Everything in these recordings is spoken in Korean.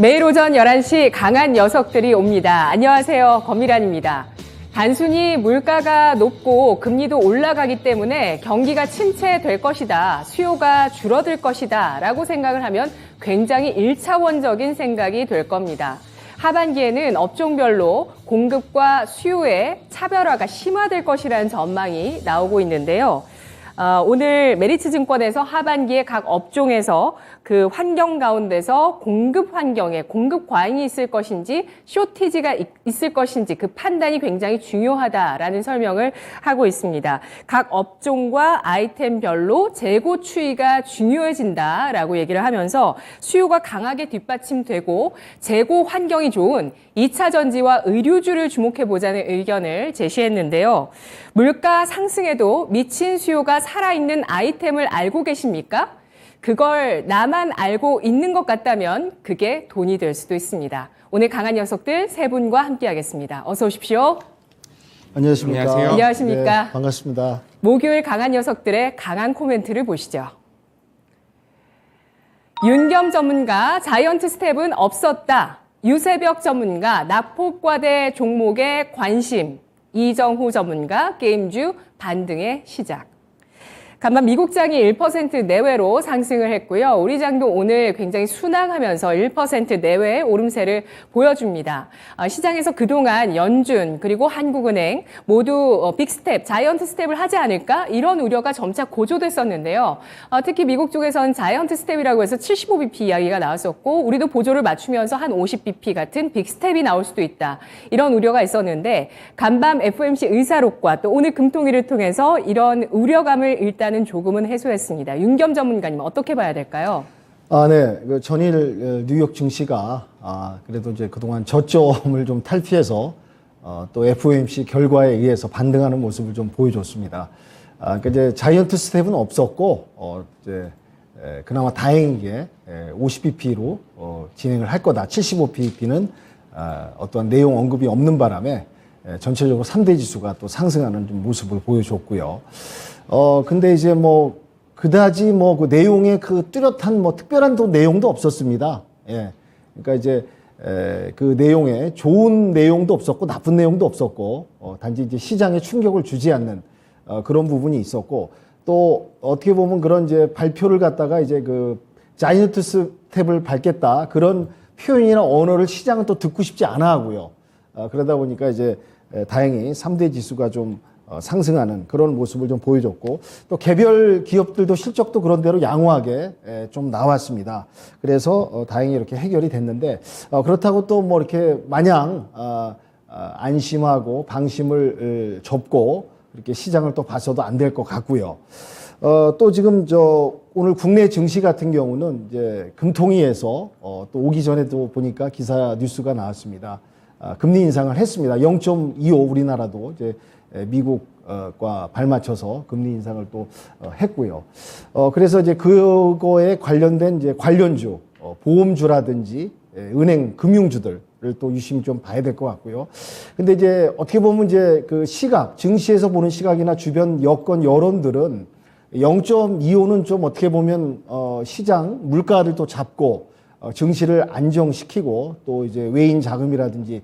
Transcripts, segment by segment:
매일 오전 11시 강한 녀석들이 옵니다. 안녕하세요. 권미란입니다. 단순히 물가가 높고 금리도 올라가기 때문에 경기가 침체될 것이다, 수요가 줄어들 것이다 라고 생각을 하면 굉장히 1차원적인 생각이 될 겁니다. 하반기에는 업종별로 공급과 수요의 차별화가 심화될 것이라는 전망이 나오고 있는데요. 오늘 메리츠증권에서 하반기에 각 업종에서 그 환경 가운데서 공급 환경에 공급 과잉이 있을 것인지 쇼티지가 있을 것인지 그 판단이 굉장히 중요하다라는 설명을 하고 있습니다. 각 업종과 아이템별로 재고 추이가 중요해진다라고 얘기를 하면서 수요가 강하게 뒷받침되고 재고 환경이 좋은 2차 전지와 의류주를 주목해보자는 의견을 제시했는데요. 물가 상승에도 미친 수요가 살아있는 아이템을 알고 계십니까? 그걸 나만 알고 있는 것 같다면 그게 돈이 될 수도 있습니다. 오늘 강한 녀석들 세 분과 함께하겠습니다. 어서 오십시오. 안녕하십니까. 안녕하세요. 안녕하십니까. 네, 반갑습니다. 목요일 강한 녀석들의 강한 코멘트를 보시죠. 윤겸 전문가, 자이언트 스텝은 없었다. 유세벽 전문가, 낙폭과대 종목에 관심. 이정호 전문가, 게임주 반등의 시작. 간밤 미국장이 1% 내외로 상승을 했고요. 우리 장도 오늘 굉장히 순항하면서 1% 내외의 오름세를 보여줍니다. 시장에서 그동안 연준 그리고 한국은행 모두 빅스텝, 자이언트 스텝을 하지 않을까? 이런 우려가 점차 고조됐었는데요. 특히 미국 쪽에서는 자이언트 스텝이라고 해서 75bp 이야기가 나왔었고 우리도 보조를 맞추면서 한 50bp 같은 빅스텝이 나올 수도 있다. 이런 우려가 있었는데 간밤 FOMC 의사록과 또 오늘 금통위를 통해서 이런 우려감을 일단은 조금은 해소했습니다. 윤겸 전문가님 어떻게 봐야 될까요? 네. 그 전일 뉴욕 증시가 그래도 이제 그동안 저점을 좀 탈피해서 또 FOMC 결과에 의해서 반등하는 모습을 좀 보여줬습니다. 그러니까 이제 자이언트 스텝은 없었고 이제 그나마 다행인 게 50bp로 진행을 할 거다. 75bp는 어떠한 내용 언급이 없는 바람에 전체적으로 3대 지수가 또 상승하는 좀 모습을 보여줬고요. 근데 이제 뭐, 그다지 뭐, 그 내용에 그 뚜렷한 뭐, 특별한 또 내용도 없었습니다. 예. 그러니까 이제, 그 내용에 좋은 내용도 없었고, 나쁜 내용도 없었고, 단지 이제 시장에 충격을 주지 않는, 그런 부분이 있었고, 또 어떻게 보면 그런 이제 발표를 갖다가 이제 그, 자이언트 스텝을 밟겠다. 그런 표현이나 언어를 시장은 또 듣고 싶지 않아 하고요. 그러다 보니까 이제, 다행히 3대 지수가 좀, 상승하는 그런 모습을 좀 보여줬고 또 개별 기업들도 실적도 그런 대로 양호하게 좀 나왔습니다. 그래서 다행히 이렇게 해결이 됐는데 그렇다고 또 뭐 이렇게 마냥 안심하고 방심을 접고 이렇게 시장을 또 봐서도 안 될 것 같고요. 또 지금 오늘 국내 증시 같은 경우는 이제 금통위에서 또 오기 전에도 보니까 기사 뉴스가 나왔습니다. 금리 인상을 했습니다. 0.25 우리나라도 이제 미국과 발맞춰서 금리 인상을 또 했고요. 그래서 이제 그거에 관련된 이제 관련주, 보험주라든지 은행, 금융주들을 또 유심히 좀 봐야 될 것 같고요. 근데 이제 어떻게 보면 이제 그 시각, 증시에서 보는 시각이나 주변 여건 여론들은 0.25는 좀 어떻게 보면 시장 물가를 또 잡고 증시를 안정시키고 또 이제 외인 자금이라든지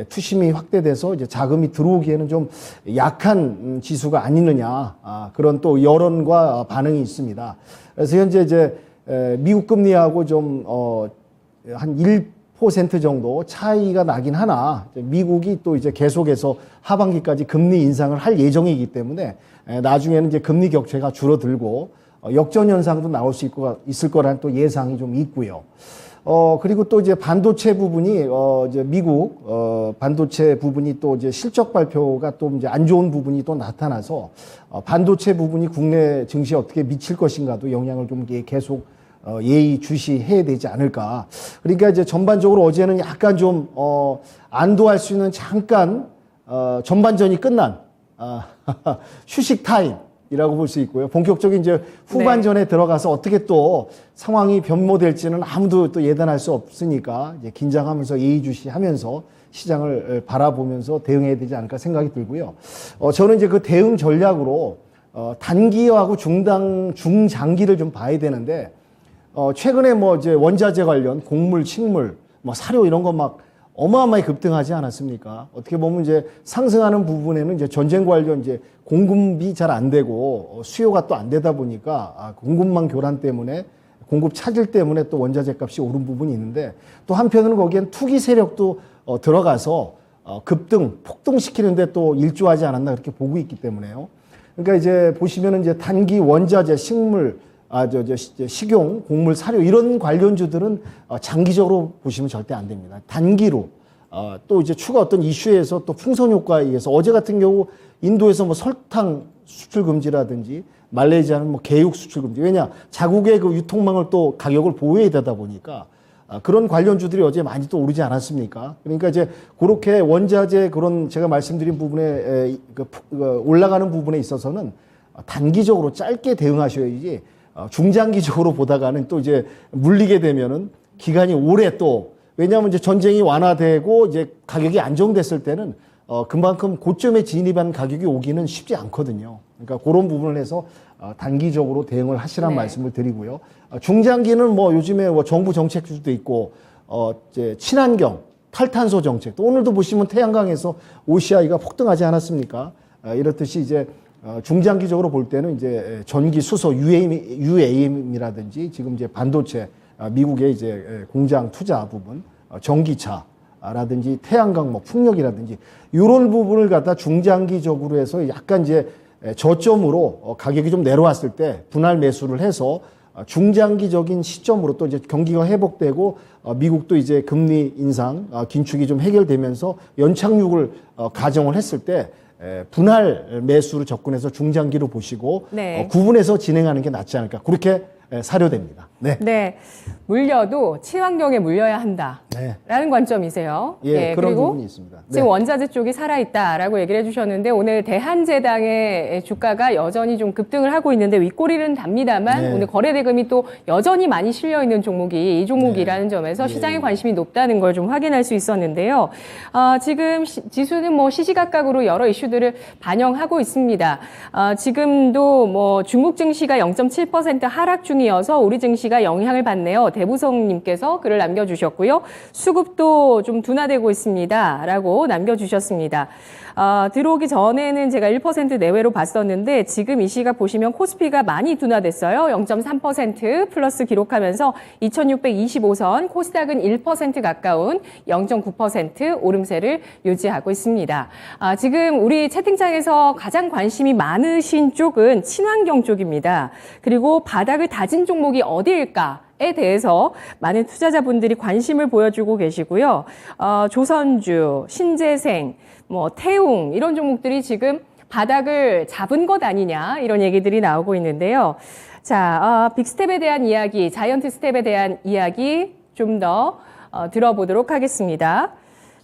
투심이 확대돼서 이제 자금이 들어오기에는 좀 약한 지수가 아니느냐, 그런 또 여론과 반응이 있습니다. 그래서 현재 이제 미국 금리하고 좀 한 1% 정도 차이가 나긴 하나 미국이 또 이제 계속해서 하반기까지 금리 인상을 할 예정이기 때문에 나중에는 이제 금리 격차가 줄어들고 역전 현상도 나올 수 있을 거라는 또 예상이 좀 있고요. 그리고 또 이제 반도체 부분이, 이제 미국, 반도체 부분이 또 이제 실적 발표가 또 이제 안 좋은 부분이 또 나타나서, 반도체 부분이 국내 증시에 어떻게 미칠 것인가도 영향을 좀 계속, 예의주시해야 되지 않을까. 그러니까 이제 전반적으로 어제는 약간 좀, 안도할 수 있는 잠깐, 전반전이 끝난, 휴식 타임. 이라고 볼 수 있고요. 본격적인 이제 후반전에 들어가서 어떻게 또 상황이 변모될지는 아무도 또 예단할 수 없으니까 이제 긴장하면서 예의주시하면서 시장을 바라보면서 대응해야 되지 않을까 생각이 들고요. 저는 이제 그 대응 전략으로 단기하고 중장기를 좀 봐야 되는데 최근에 뭐 이제 원자재 관련 곡물, 식물 뭐 사료 이런 거 막 어마어마하게 급등하지 않았습니까? 어떻게 보면 이제 상승하는 부분에는 이제 전쟁 관련 이제 공급이 잘 안 되고 수요가 또 안 되다 보니까 공급망 교란 때문에 공급 차질 때문에 또 원자재 값이 오른 부분이 있는데 또 한편으로는 거기엔 투기 세력도 들어가서 급등, 폭등시키는데 또 일조하지 않았나 그렇게 보고 있기 때문에요. 그러니까 이제 보시면은 이제 단기 원자재, 식물, 식용, 곡물, 사료 이런 관련주들은 장기적으로 보시면 절대 안 됩니다. 단기로 또 이제 추가 어떤 이슈에서 또 풍선 효과에 의해서 어제 같은 경우 인도에서 뭐 설탕 수출 금지라든지 말레이시아는 뭐 개육 수출 금지. 왜냐 자국의 그 유통망을 또 가격을 보호해야 되다 보니까 그런 관련주들이 어제 많이 또 오르지 않았습니까? 그러니까 이제 그렇게 원자재 그런 제가 말씀드린 부분에 올라가는 부분에 있어서는 단기적으로 짧게 대응하셔야지 중장기적으로 보다가는 또 이제 물리게 되면은 기간이 오래 또 왜냐하면 이제 전쟁이 완화되고 이제 가격이 안정됐을 때는 그만큼 고점에 진입한 가격이 오기는 쉽지 않거든요. 그러니까 그런 부분을 해서 단기적으로 대응을 하시라는 말씀을 드리고요. 중장기는 뭐 요즘에 뭐 정부 정책도 있고 이제 친환경, 탈탄소 정책. 또 오늘도 보시면 태양광에서 OCI가 폭등하지 않았습니까? 이렇듯이 이제 중장기적으로 볼 때는 이제 전기, 수소, UAM이라든지 지금 이제 반도체, 미국의 이제 공장 투자 부분, 전기차라든지 태양광, 뭐 풍력이라든지 이런 부분을 갖다 중장기적으로 해서 약간 이제 저점으로 가격이 좀 내려왔을 때 분할 매수를 해서 중장기적인 시점으로 또 이제 경기가 회복되고 미국도 이제 금리 인상, 긴축이 좀 해결되면서 연착륙을 가정을 했을 때 분할 매수로 접근해서 중장기로 보시고 구분해서 진행하는 게 낫지 않을까 그렇게 사료됩니다. 네. 물려도 친환경에 물려야 한다라는 관점이세요. 예, 그런 그리고 부분이 있습니다. 지금 원자재 쪽이 살아있다라고 얘기를 해주셨는데 오늘 대한제당의 주가가 여전히 좀 급등을 하고 있는데 윗꼬리는 답니다만 오늘 거래대금이 또 여전히 많이 실려있는 종목이 이 종목이라는 점에서 시장의 관심이 높다는 걸 좀 확인할 수 있었는데요. 지금 지수는 뭐 시시각각으로 여러 이슈들을 반영하고 있습니다. 지금도 뭐 중국 증시가 0.7% 하락 중이어서 우리 증시가 영향을 받네요. 대부성님께서 글을 남겨주셨고요. 수급도 좀 둔화되고 있습니다. 라고 남겨주셨습니다. 들어오기 전에는 제가 1% 내외로 봤었는데 지금 이 시각 보시면 코스피가 많이 둔화됐어요. 0.3% 플러스 기록하면서 2625선, 코스닥은 1% 가까운 0.9% 오름세를 유지하고 있습니다. 지금 우리 채팅창에서 가장 관심이 많으신 쪽은 친환경 쪽입니다. 그리고 바닥을 다진 종목이 어디일까? 에 대해서 많은 투자자분들이 관심을 보여주고 계시고요. 조선주, 신재생, 뭐 태웅 이런 종목들이 지금 바닥을 잡은 것 아니냐 이런 얘기들이 나오고 있는데요. 자, 빅스텝에 대한 이야기, 자이언트 스텝에 대한 이야기 좀 더 들어보도록 하겠습니다.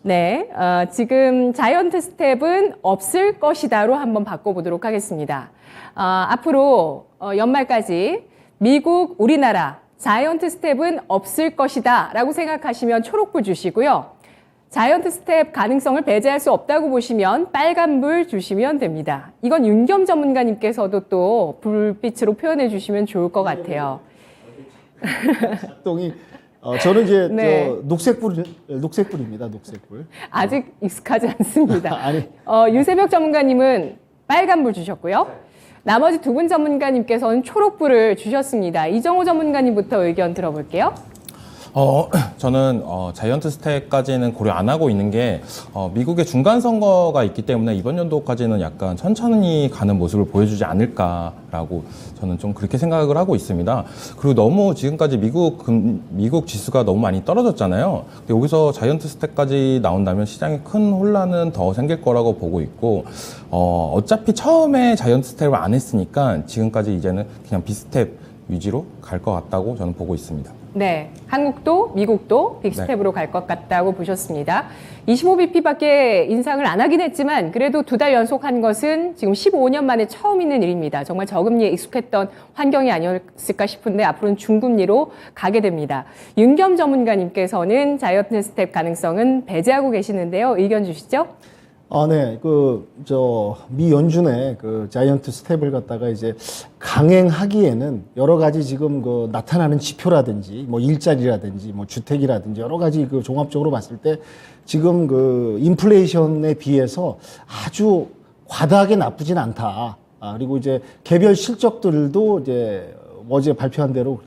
네, 지금 자이언트 스텝은 없을 것이다로 한번 바꿔보도록 하겠습니다. 앞으로 연말까지 미국, 우리나라 자이언트 스텝은 없을 것이다 라고 생각하시면 초록불 주시고요. 자이언트 스텝 가능성을 배제할 수 없다고 보시면 빨간불 주시면 됩니다. 이건 윤겸 전문가님께서도 또 불빛으로 표현해 주시면 좋을 것 같아요. 작동이 저는 이제 녹색불입니다. 녹색불. 아직 익숙하지 않습니다. 아니. 유세벽 전문가님은 빨간불 주셨고요. 나머지 두 분 전문가님께서는 초록불을 주셨습니다. 이정호 전문가님부터 의견 들어볼게요. 저는 자이언트 스텝까지는 고려 안 하고 있는 게 미국의 중간 선거가 있기 때문에 이번 연도까지는 약간 천천히 가는 모습을 보여주지 않을까라고 저는 좀 그렇게 생각을 하고 있습니다. 그리고 너무 지금까지 미국 지수가 너무 많이 떨어졌잖아요. 근데 여기서 자이언트 스텝까지 나온다면 시장에 큰 혼란은 더 생길 거라고 보고 있고 어차피 처음에 자이언트 스텝을 안 했으니까 지금까지 이제는 그냥 비스텝 위주로 갈 것 같다고 저는 보고 있습니다. 네, 한국도 미국도 빅스텝으로 갈 것 같다고 보셨습니다. 25bp밖에 인상을 안 하긴 했지만 그래도 2달 연속 한 것은 지금 15년 만에 처음 있는 일입니다. 정말 저금리에 익숙했던 환경이 아니었을까 싶은데 앞으로는 중금리로 가게 됩니다. 윤겸 전문가님께서는 자이언트 스텝 가능성은 배제하고 계시는데요. 의견 주시죠? 네. 미 연준의 자이언트 스텝을 갖다가 이제 강행하기에는 여러 가지 지금 나타나는 지표라든지, 뭐 일자리라든지, 뭐 주택이라든지 여러 가지 종합적으로 봤을 때 지금 인플레이션에 비해서 아주 과다하게 나쁘진 않다. 그리고 이제 개별 실적들도 이제 어제 발표한 대로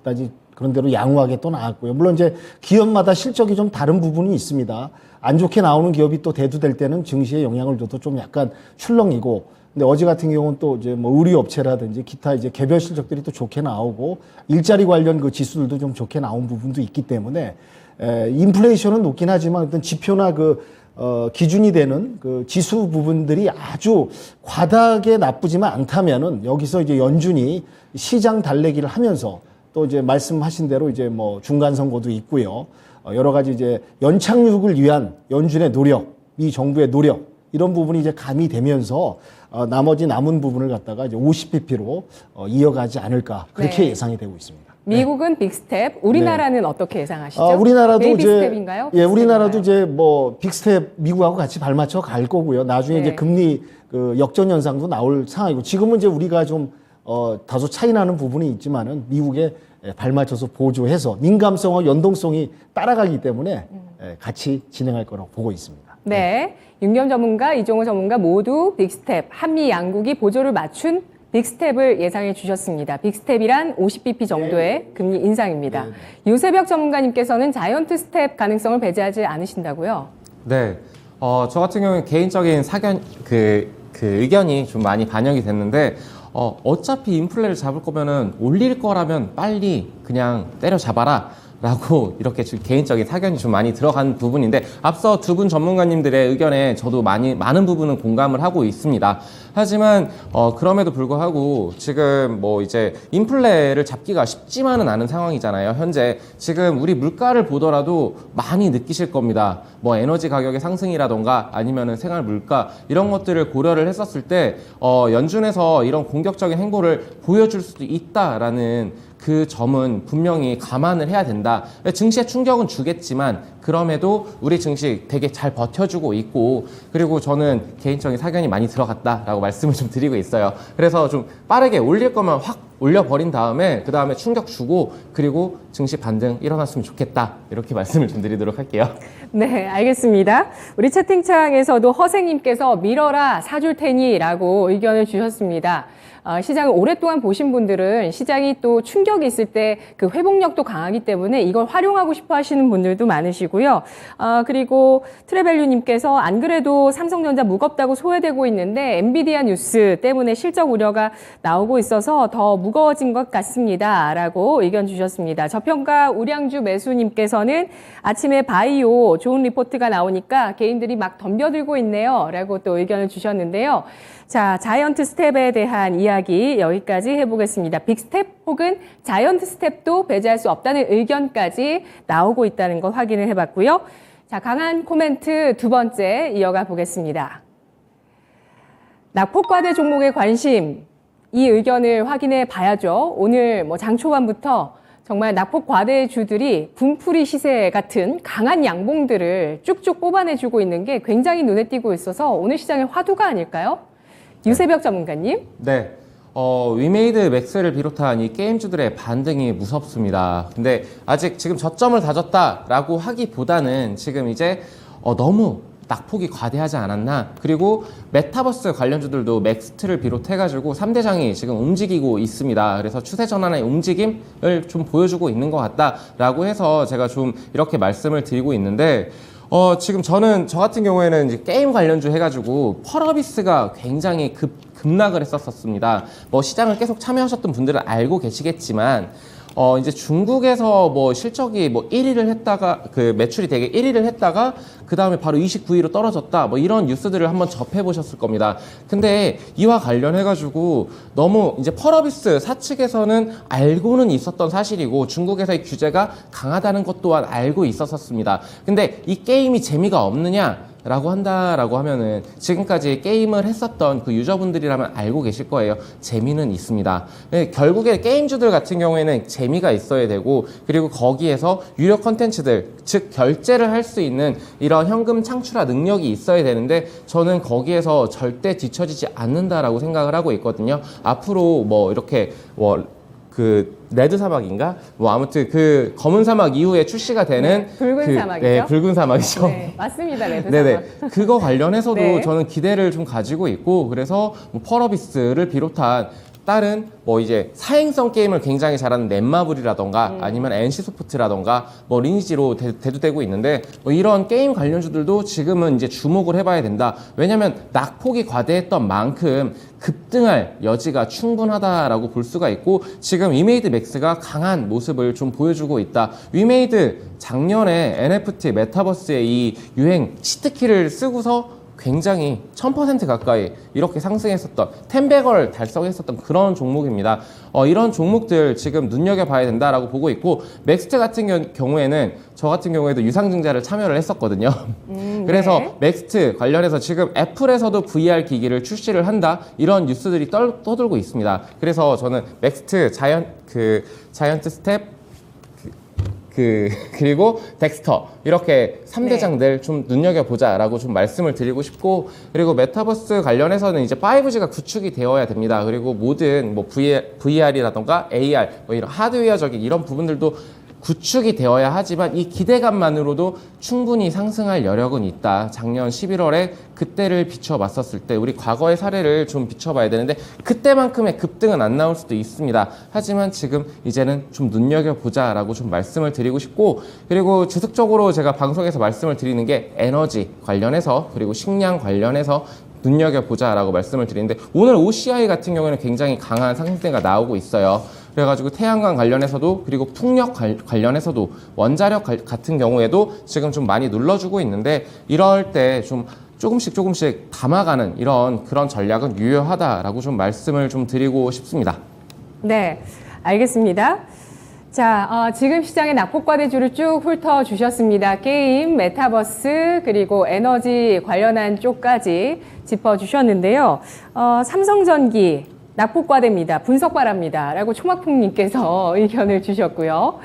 그런 대로 양호하게 또 나왔고요. 물론 이제 기업마다 실적이 좀 다른 부분이 있습니다. 안 좋게 나오는 기업이 또 대두될 때는 증시에 영향을 줘도 좀 약간 출렁이고, 근데 어제 같은 경우는 또 이제 뭐 의류업체라든지 기타 이제 개별 실적들이 또 좋게 나오고, 일자리 관련 지수들도 좀 좋게 나온 부분도 있기 때문에, 인플레이션은 높긴 하지만 어떤 지표나 기준이 되는 지수 부분들이 아주 과다하게 나쁘지만 않다면은 여기서 이제 연준이 시장 달래기를 하면서 또 이제 말씀하신 대로 이제 뭐 중간 선거도 있고요. 여러 가지 이제 연착륙을 위한 연준의 노력, 이 정부의 노력, 이런 부분이 이제 가미되면서 나머지 남은 부분을 갖다가 이제 50bp로 이어가지 않을까, 그렇게 네. 예상이 되고 있습니다. 미국은 빅스텝, 우리나라는 어떻게 예상하시죠? 우리나라도 베이비 이제 스텝인가요? 우리나라도 빅스텝인가요? 이제 뭐 빅스텝 미국하고 같이 발맞춰 갈 거고요. 나중에 네. 이제 금리 역전 현상도 나올 상황이고, 지금은 이제 우리가 좀 다소 차이 나는 부분이 있지만은 미국에 발맞춰서 보조해서 민감성과 연동성이 따라가기 때문에 같이 진행할 거라고 보고 있습니다. 네. 윤겸 전문가, 이종호 전문가 모두 빅스텝, 한미 양국이 보조를 맞춘 빅스텝을 예상해 주셨습니다. 빅스텝이란 50bp 정도의 금리 인상입니다. 유세벽 전문가님께서는 자이언트 스텝 가능성을 배제하지 않으신다고요? 네. 저 같은 경우는 개인적인 의견이 좀 많이 반영이 됐는데, 어차피 인플레를 잡을 거면은 올릴 거라면 빨리 그냥 때려잡아라. 라고 이렇게 개인적인 사견이 좀 많이 들어간 부분인데, 앞서 두 분 전문가님들의 의견에 저도 많은 부분은 공감을 하고 있습니다. 하지만 그럼에도 불구하고 지금 뭐 이제 인플레를 잡기가 쉽지만은 않은 상황이잖아요. 현재 지금 우리 물가를 보더라도 많이 느끼실 겁니다. 뭐 에너지 가격의 상승이라던가 아니면은 생활 물가 이런 것들을 고려를 했었을 때 연준에서 이런 공격적인 행보를 보여줄 수도 있다라는 그 점은 분명히 감안을 해야 된다. 증시에 충격은 주겠지만 그럼에도 우리 증시 되게 잘 버텨주고 있고, 그리고 저는 개인적인 사견이 많이 들어갔다라고 말씀을 좀 드리고 있어요. 그래서 좀 빠르게 올릴 거면 확 올려버린 다음에 그 다음에 충격 주고, 그리고 증시 반등 일어났으면 좋겠다, 이렇게 말씀을 좀 드리도록 할게요. 네, 알겠습니다. 우리 채팅창에서도 허생님께서 밀어라 사줄 테니라고 의견을 주셨습니다. 시장을 오랫동안 보신 분들은 시장이 또 충격이 있을 때 그 회복력도 강하기 때문에 이걸 활용하고 싶어 하시는 분들도 많으시고요. 그리고 트레밸류님께서 안 그래도 삼성전자 무겁다고 소외되고 있는데 엔비디아 뉴스 때문에 실적 우려가 나오고 있어서 더 무거워진 것 같습니다. 라고 의견 주셨습니다. 저평가 우량주 매수님께서는 아침에 바이오 좋은 리포트가 나오니까 개인들이 막 덤벼들고 있네요. 라고 또 의견을 주셨는데요. 자, 자이언트 스텝에 대한 이야기 여기까지 해보겠습니다. 빅스텝 혹은 자이언트 스텝도 배제할 수 없다는 의견까지 나오고 있다는 거 확인을 해봤고요. 자, 강한 코멘트 두 번째 이어가 보겠습니다. 낙폭과대 종목에 관심, 이 의견을 확인해 봐야죠. 오늘 장 초반부터 정말 낙폭과대주들이 분풀이 시세 같은 강한 양봉들을 쭉쭉 뽑아내주고 있는 게 굉장히 눈에 띄고 있어서 오늘 시장의 화두가 아닐까요? 유세벽 전문가님. 네. 위메이드 맥스를 비롯한 이 게임주들의 반등이 무섭습니다. 근데 아직 지금 저점을 다졌다라고 하기보다는 지금 이제 너무 낙폭이 과대하지 않았나. 그리고 메타버스 관련주들도 맥스트를 비롯해가지고 3대장이 지금 움직이고 있습니다. 그래서 추세 전환의 움직임을 좀 보여주고 있는 것 같다라고 해서 제가 좀 이렇게 말씀을 드리고 있는데, 지금 저 같은 경우에는 이제 게임 관련주 해가지고 펄어비스가 굉장히 급락을 했었습니다. 뭐 시장을 계속 참여하셨던 분들은 알고 계시겠지만, 이제 중국에서 뭐 실적이 뭐 1위를 했다가, 매출이 되게 1위를 했다가, 그 다음에 바로 29위로 떨어졌다. 뭐 이런 뉴스들을 한번 접해보셨을 겁니다. 근데 이와 관련해가지고 너무 이제 펄어비스 사측에서는 알고는 있었던 사실이고, 중국에서의 규제가 강하다는 것 또한 알고 있었습니다. 근데 이 게임이 재미가 없느냐? 라고 한다라고 하면은 지금까지 게임을 했었던 그 유저분들이라면 알고 계실 거예요. 재미는 있습니다. 결국에 게임주들 같은 경우에는 재미가 있어야 되고, 그리고 거기에서 유료 컨텐츠들, 즉 결제를 할 수 있는 이런 현금 창출화 능력이 있어야 되는데, 저는 거기에서 절대 뒤처지지 않는다라고 생각을 하고 있거든요. 앞으로 뭐 이렇게 그 레드 사막인가? 뭐 아무튼 그 검은 사막 이후에 출시가 되는 붉은 사막이죠? 네, 붉은 사막이죠. 네, 맞습니다. 레드 네네. 사막. 그거 관련해서도 네. 저는 기대를 좀 가지고 있고, 그래서 뭐 펄어비스를 비롯한 다른 뭐 이제 사행성 게임을 굉장히 잘하는 넷마블이라던가 아니면 NC소프트라던가 뭐 리니지로 대두되고 있는데, 뭐 이런 게임 관련주들도 지금은 이제 주목을 해봐야 된다. 왜냐면 낙폭이 과대했던 만큼 급등할 여지가 충분하다라고 볼 수가 있고, 지금 위메이드 맥스가 강한 모습을 좀 보여주고 있다. 위메이드 작년에 NFT 메타버스의 이 유행 치트키를 쓰고서 굉장히 1000% 가까이 이렇게 상승했었던, 10배걸 달성했었던 그런 종목입니다. 이런 종목들 지금 눈여겨봐야 된다라고 보고 있고, 맥스트 같은 경우에는 저 같은 경우에도 유상증자를 참여를 했었거든요. 그래서 네. 맥스트 관련해서 지금 애플에서도 VR 기기를 출시를 한다, 이런 뉴스들이 떠돌고 있습니다. 그래서 저는 맥스트, 자이언트 스텝, 그리고 덱스터, 이렇게 3대장들 좀 눈여겨보자라고 좀 말씀을 드리고 싶고, 그리고 메타버스 관련해서는 이제 5G가 구축이 되어야 됩니다. 그리고 모든 뭐 VR이라던가 AR, 뭐 이런 하드웨어적인 이런 부분들도 구축이 되어야 하지만, 이 기대감만으로도 충분히 상승할 여력은 있다. 작년 11월에 그때를 비춰봤었을 때 우리 과거의 사례를 좀 비춰봐야 되는데, 그때만큼의 급등은 안 나올 수도 있습니다. 하지만 지금 이제는 좀 눈여겨보자라고 좀 말씀을 드리고 싶고, 그리고 지속적으로 제가 방송에서 말씀을 드리는 게 에너지 관련해서, 그리고 식량 관련해서 눈여겨보자라고 말씀을 드리는데, 오늘 OCI 같은 경우에는 굉장히 강한 상승세가 나오고 있어요. 그래가지고 태양광 관련해서도, 그리고 풍력 관련해서도, 원자력 같은 경우에도 지금 좀 많이 눌러주고 있는데, 이럴 때 좀 조금씩 담아가는 그런 전략은 유효하다라고 좀 말씀을 좀 드리고 싶습니다. 네, 알겠습니다. 자, 지금 시장의 낙폭과대주를 쭉 훑어주셨습니다. 게임, 메타버스, 그리고 에너지 관련한 쪽까지 짚어주셨는데요. 삼성전기, 낙폭과대입니다. 분석 바랍니다. 라고 초막풍님께서 의견을 주셨고요.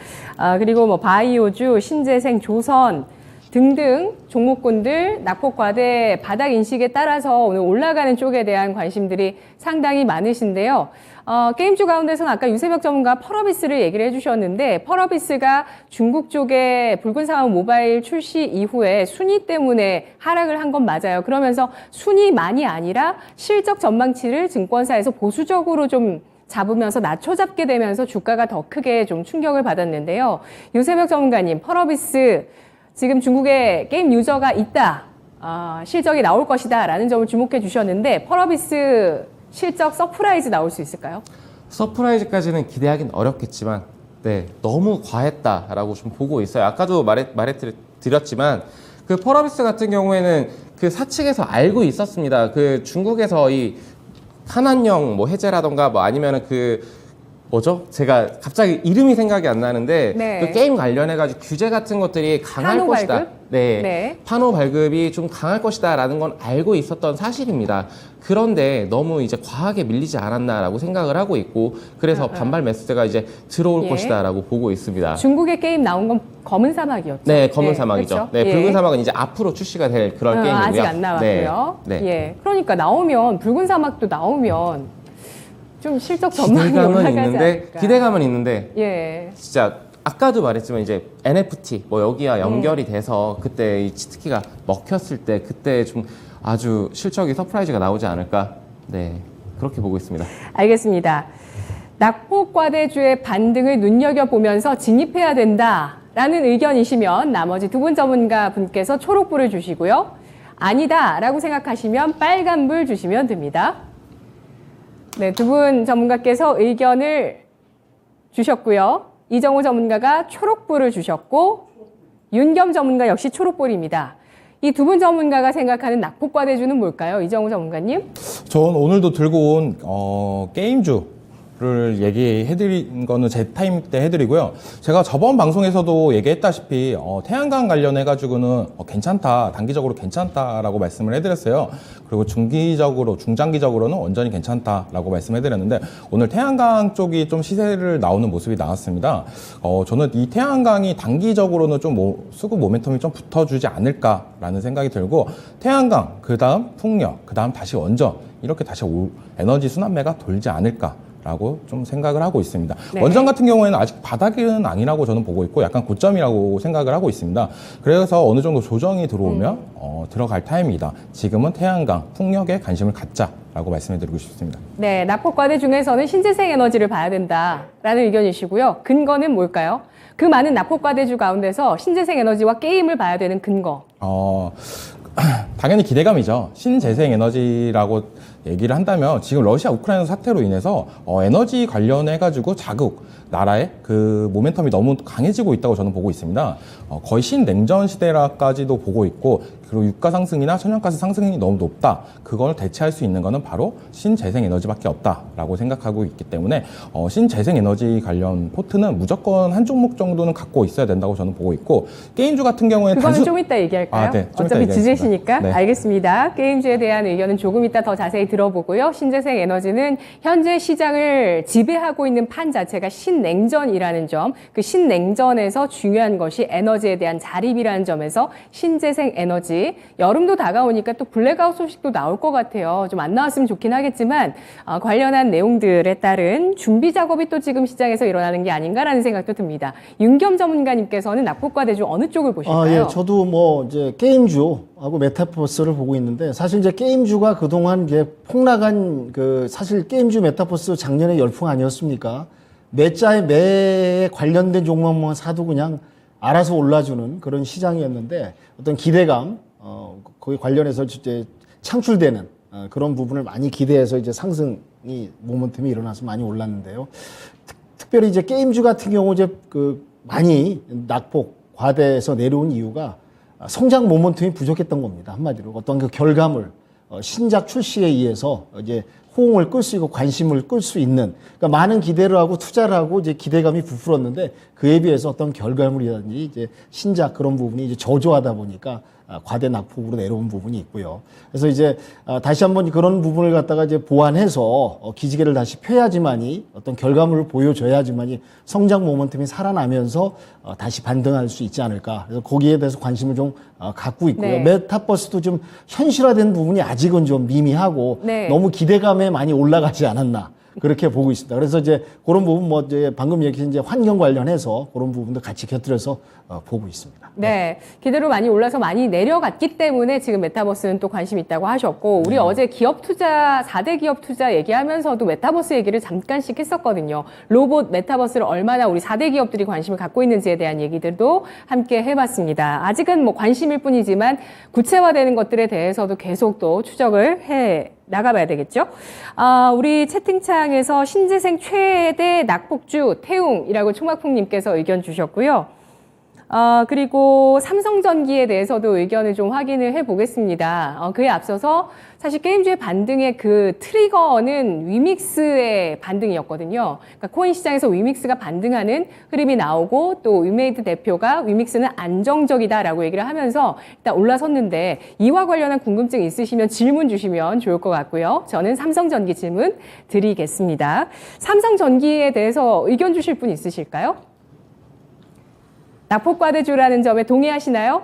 그리고 뭐 바이오주, 신재생, 조선 등등 종목군들 낙폭과대 바닥 인식에 따라서 오늘 올라가는 쪽에 대한 관심들이 상당히 많으신데요. 게임주 가운데서는 아까 유세벽 전문가 펄어비스를 얘기를 해주셨는데, 펄어비스가 중국 쪽에 붉은 사막 모바일 출시 이후에 순위 때문에 하락을 한 건 맞아요. 그러면서 순위만이 아니라 실적 전망치를 증권사에서 보수적으로 좀 잡으면서 낮춰잡게 되면서 주가가 더 크게 좀 충격을 받았는데요. 유세벽 전문가님, 펄어비스 지금 중국에 게임 유저가 있다, 실적이 나올 것이다 라는 점을 주목해 주셨는데, 펄어비스 실적 서프라이즈 나올 수 있을까요? 서프라이즈까지는 기대하기는 어렵겠지만, 네, 너무 과했다라고 좀 보고 있어요. 아까도 말해드렸지만, 그 펄어비스 같은 경우에는 그 사측에서 알고 있었습니다. 그 중국에서 이 한한령 뭐 해제라던가 뭐 아니면은 제가 갑자기 이름이 생각이 안 나는데, 네. 그 게임 관련해가지고 규제 같은 것들이 강할 판호 것이다. 발급? 네. 네. 판호 발급이 좀 강할 것이다 라는 건 알고 있었던 사실입니다. 그런데 너무 이제 과하게 밀리지 않았나라고 생각을 하고 있고, 그래서 반발 매수세가 이제 들어올 예. 것이다 라고 보고 있습니다. 중국의 게임 나온 건 검은 사막이었죠. 네, 검은 사막이죠. 그렇죠? 네, 예. 붉은 사막은 이제 앞으로 출시가 될 그런 게임이고요. 아직 안 나왔고요. 네. 네. 예. 그러니까 나오면, 붉은 사막도 나오면 좀 실적 전망이 올라가지 않을까. 기대감은 있는데, 예. 진짜 아까도 말했지만 이제 NFT 뭐 여기와 연결이 돼서 그때 이 치트키가 먹혔을 때, 그때 좀 아주 실적이 서프라이즈가 나오지 않을까, 네, 그렇게 보고 있습니다. 알겠습니다. 낙폭과대주의 반등을 눈여겨보면서 진입해야 된다라는 의견이시면 나머지 두 분 전문가 분께서 초록불을 주시고요. 아니다라고 생각하시면 빨간불 주시면 됩니다. 네, 두 분 전문가께서 의견을 주셨고요. 이정호 전문가가 초록불을 주셨고, 윤겸 전문가 역시 초록불입니다. 이 두 분 전문가가 생각하는 낙폭과대주는 뭘까요? 이정호 전문가님? 전 오늘도 들고 온 게임주 를 얘기해드린 거는 제 타임 때 해드리고요. 제가 저번 방송에서도 얘기했다시피 태양광 관련해가지고는 괜찮다, 단기적으로 괜찮다라고 말씀을 해드렸어요. 그리고 중장기적으로는 완전히 괜찮다라고 말씀해드렸는데 오늘 태양광 쪽이 좀 시세를 나오는 모습이 나왔습니다. 저는 이 태양광이 단기적으로는 좀 수급 모멘텀이 좀 붙어주지 않을까라는 생각이 들고 태양광, 그 다음 풍력, 그 다음 다시 원전 이렇게 다시 에너지 순환매가 돌지 않을까. 라고 좀 생각을 하고 있습니다. 네. 원전 같은 경우에는 아직 바닥은 아니라고 저는 보고 있고 약간 고점이라고 생각을 하고 있습니다. 그래서 어느 정도 조정이 들어오면 들어갈 타임이다. 지금은 태양광, 풍력에 관심을 갖자라고 말씀해 드리고 싶습니다. 네, 납폭과대 중에서는 신재생 에너지를 봐야 된다라는 의견이시고요. 근거는 뭘까요? 그 많은 납폭과대주 가운데서 신재생 에너지와 게임을 봐야 되는 근거. 당연히 기대감이죠. 신재생 에너지라고 얘기를 한다면 지금 러시아 우크라이나 사태로 인해서 에너지 관련해가지고 자국 나라의 그 모멘텀이 너무 강해지고 있다고 저는 보고 있습니다. 거의 신냉전 시대라까지도 보고 있고 그리고 유가 상승이나 천연가스 상승이 너무 높다. 그걸 대체할 수 있는 거는 바로 신재생 에너지밖에 없다라고 생각하고 있기 때문에 신재생 에너지 관련 포트는 무조건 한 종목 정도는 갖고 있어야 된다고 저는 보고 있고 게임주 같은 경우에는 그거는 좀 이따 얘기할까요? 네, 좀 이따 어차피 얘기하겠습니다. 지지시니까. 네. 알겠습니다. 게임주에 대한 의견은 조금 이따 더 자세히 들어보고요. 신재생 에너지는 현재 시장을 지배하고 있는 판 자체가 신냉전이라는 점, 그 신냉전에서 중요한 것이 에너지에 대한 자립이라는 점에서 신재생 에너지, 여름도 다가오니까 또 블랙아웃 소식도 나올 것 같아요. 좀 안 나왔으면 좋긴 하겠지만 관련한 내용들에 따른 준비 작업이 또 지금 시장에서 일어나는 게 아닌가라는 생각도 듭니다. 윤겸 전문가님께서는 납폭과대주 어느 쪽을 보실까요? 예, 저도 뭐 이제 게임주하고 메타버스를 보고 있는데 사실 이제 게임주가 그동안 이제 폭락한 그 사실 게임주 메타버스 작년에 열풍 아니었습니까? 매에 관련된 종목만 사도 그냥 알아서 올라주는 그런 시장이었는데 어떤 기대감, 거기 관련해서 이제 창출되는 그런 부분을 많이 기대해서 이제 상승이 모멘텀이 일어나서 많이 올랐는데요. 특별히 이제 게임주 같은 경우 이제 그 많이 낙폭 과대에서 내려온 이유가 성장 모멘텀이 부족했던 겁니다. 한마디로 어떤 그 결과물, 신작 출시에 의해서 이제 호응을 끌 수 있고 관심을 끌 수 있는 그러니까 많은 기대를 하고 투자를 하고 이제 기대감이 부풀었는데 그에 비해서 어떤 결과물이라든지 이제 신작 그런 부분이 이제 저조하다 보니까 과대 낙폭으로 내려온 부분이 있고요. 그래서 이제 다시 한번 그런 부분을 갖다가 이제 보완해서 기지개를 다시 펴야지만이 어떤 결과물을 보여줘야지만이 성장 모멘텀이 살아나면서 다시 반등할 수 있지 않을까. 그래서 거기에 대해서 관심을 좀 갖고 있고요. 네. 메타버스도 좀 현실화된 부분이 아직은 좀 미미하고 네. 너무 기대감에 많이 올라가지 않았나. 그렇게 보고 있습니다. 그래서 이제 그런 부분 뭐 이제 방금 얘기한 이제 환경 관련해서 그런 부분도 같이 곁들여서 보고 있습니다. 네, 기대로 많이 올라서 많이 내려갔기 때문에 지금 메타버스는 또 관심 있다고 하셨고 우리 어제 기업 투자 4대 기업 투자 얘기하면서도 메타버스 얘기를 잠깐씩 했었거든요. 로봇 메타버스를 얼마나 우리 4대 기업들이 관심을 갖고 있는지에 대한 얘기들도 함께 해봤습니다. 아직은 뭐 관심일 뿐이지만 구체화되는 것들에 대해서도 계속 또 추적을 해 나가봐야 되겠죠. 우리 채팅창에서 신재생 최대 낙폭주 태웅이라고 총학풍님께서 의견 주셨고요. 그리고 삼성전기에 대해서도 의견을 좀 확인을 해보겠습니다. 그에 앞서서 사실 게임주의 반등의 그 트리거는 위믹스의 반등이었거든요. 그러니까 코인 시장에서 위믹스가 반등하는 흐름이 나오고 또 위메이드 대표가 위믹스는 안정적이다라고 얘기를 하면서 일단 올라섰는데 이와 관련한 궁금증 있으시면 질문 주시면 좋을 것 같고요. 저는 삼성전기 질문 드리겠습니다. 삼성전기에 대해서 의견 주실 분 있으실까요? 낙폭과대주라는 점에 동의하시나요?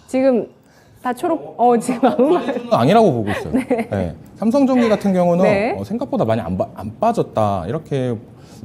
지금 다 초록, 지금 아무 말. 과대주는 아니라고 보고 있어요. 네. 삼성전기 같은 경우는 네. 생각보다 많이 안 빠졌다 이렇게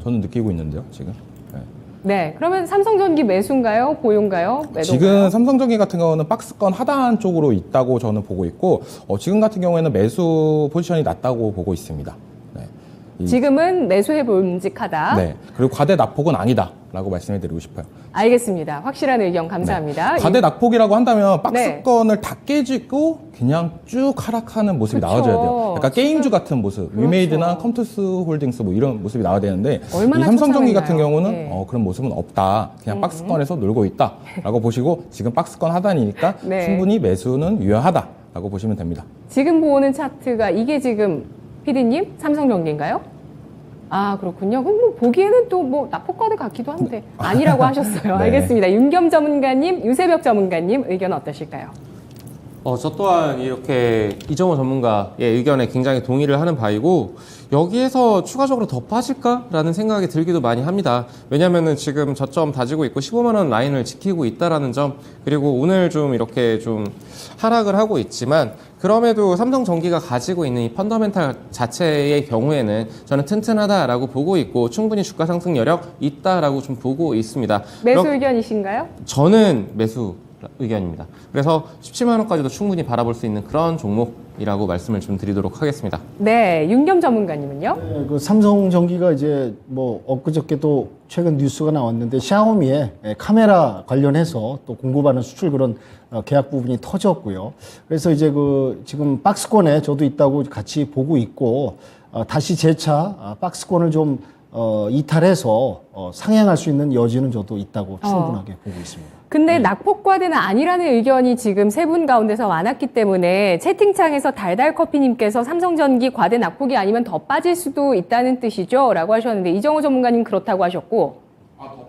저는 느끼고 있는데요, 지금. 네. 네, 그러면 삼성전기 매수인가요? 보유인가요? 매도인가요? 지금 삼성전기 같은 경우는 박스권 하단 쪽으로 있다고 저는 보고 있고 지금 같은 경우에는 매수 포지션이 낮다고 보고 있습니다. 네. 지금은 매수해 봄직하다. 네. 그리고 과대 낙폭은 아니다라고 말씀해 드리고 싶어요. 알겠습니다. 확실한 의견 감사합니다. 네. 과대 낙폭이라고 한다면 박스권을 다 깨지고 그냥 쭉 하락하는 모습이 그쵸. 나와줘야 돼요. 약간 게임주 같은 모습, 그렇죠. 위메이드나 컴투스 홀딩스 뭐 이런 모습이 나와야 되는데 얼마나 이 삼성전기 처참했나요? 같은 경우는 네. 그런 모습은 없다. 그냥 박스권에서 놀고 있다라고 보시고 지금 박스권 하단이니까 네. 충분히 매수는 유효하다라고 보시면 됩니다. 지금 보는 차트가 이게 지금 PD님, 삼성전기인가요? 아, 그렇군요. 그럼 뭐 보기에는 또 뭐 납폭과대 같기도 한데 아니라고 하셨어요. 네. 알겠습니다. 윤겸 전문가님, 유세벽 전문가님 의견 어떠실까요? 저 또한 이렇게 이정호 전문가의 의견에 굉장히 동의를 하는 바이고, 여기에서 추가적으로 더 빠질까라는 생각이 들기도 많이 합니다. 왜냐면은 지금 저점 다지고 있고 15만 원 라인을 지키고 있다라는 점, 그리고 오늘 좀 이렇게 좀 하락을 하고 있지만, 그럼에도 삼성전기가 가지고 있는 이 펀더멘탈 자체의 경우에는 저는 튼튼하다라고 보고 있고, 충분히 주가 상승 여력 있다라고 좀 보고 있습니다. 매수 의견이신가요? 저는 매수 의견입니다. 그래서 17만 원까지도 충분히 바라볼 수 있는 그런 종목이라고 말씀을 좀 드리도록 하겠습니다. 네, 윤겸 전문가님은요? 네, 그 삼성전기가 이제 뭐 엊그저께도 최근 뉴스가 나왔는데 샤오미의 카메라 관련해서 또 공급하는 수출 그런 계약 부분이 터졌고요. 그래서 이제 그 지금 박스권에 저도 있다고 같이 보고 있고, 다시 재차 박스권을 좀 이탈해서 상향할 수 있는 여지는 저도 있다고 충분하게 보고 있습니다. 근데 낙폭과대는 아니라는 의견이 지금 세 분 가운데서 많았기 때문에 채팅창에서 달달커피님께서 삼성전기 과대 낙폭이 아니면 더 빠질 수도 있다는 뜻이죠? 라고 하셨는데 이정호 전문가님 그렇다고 하셨고.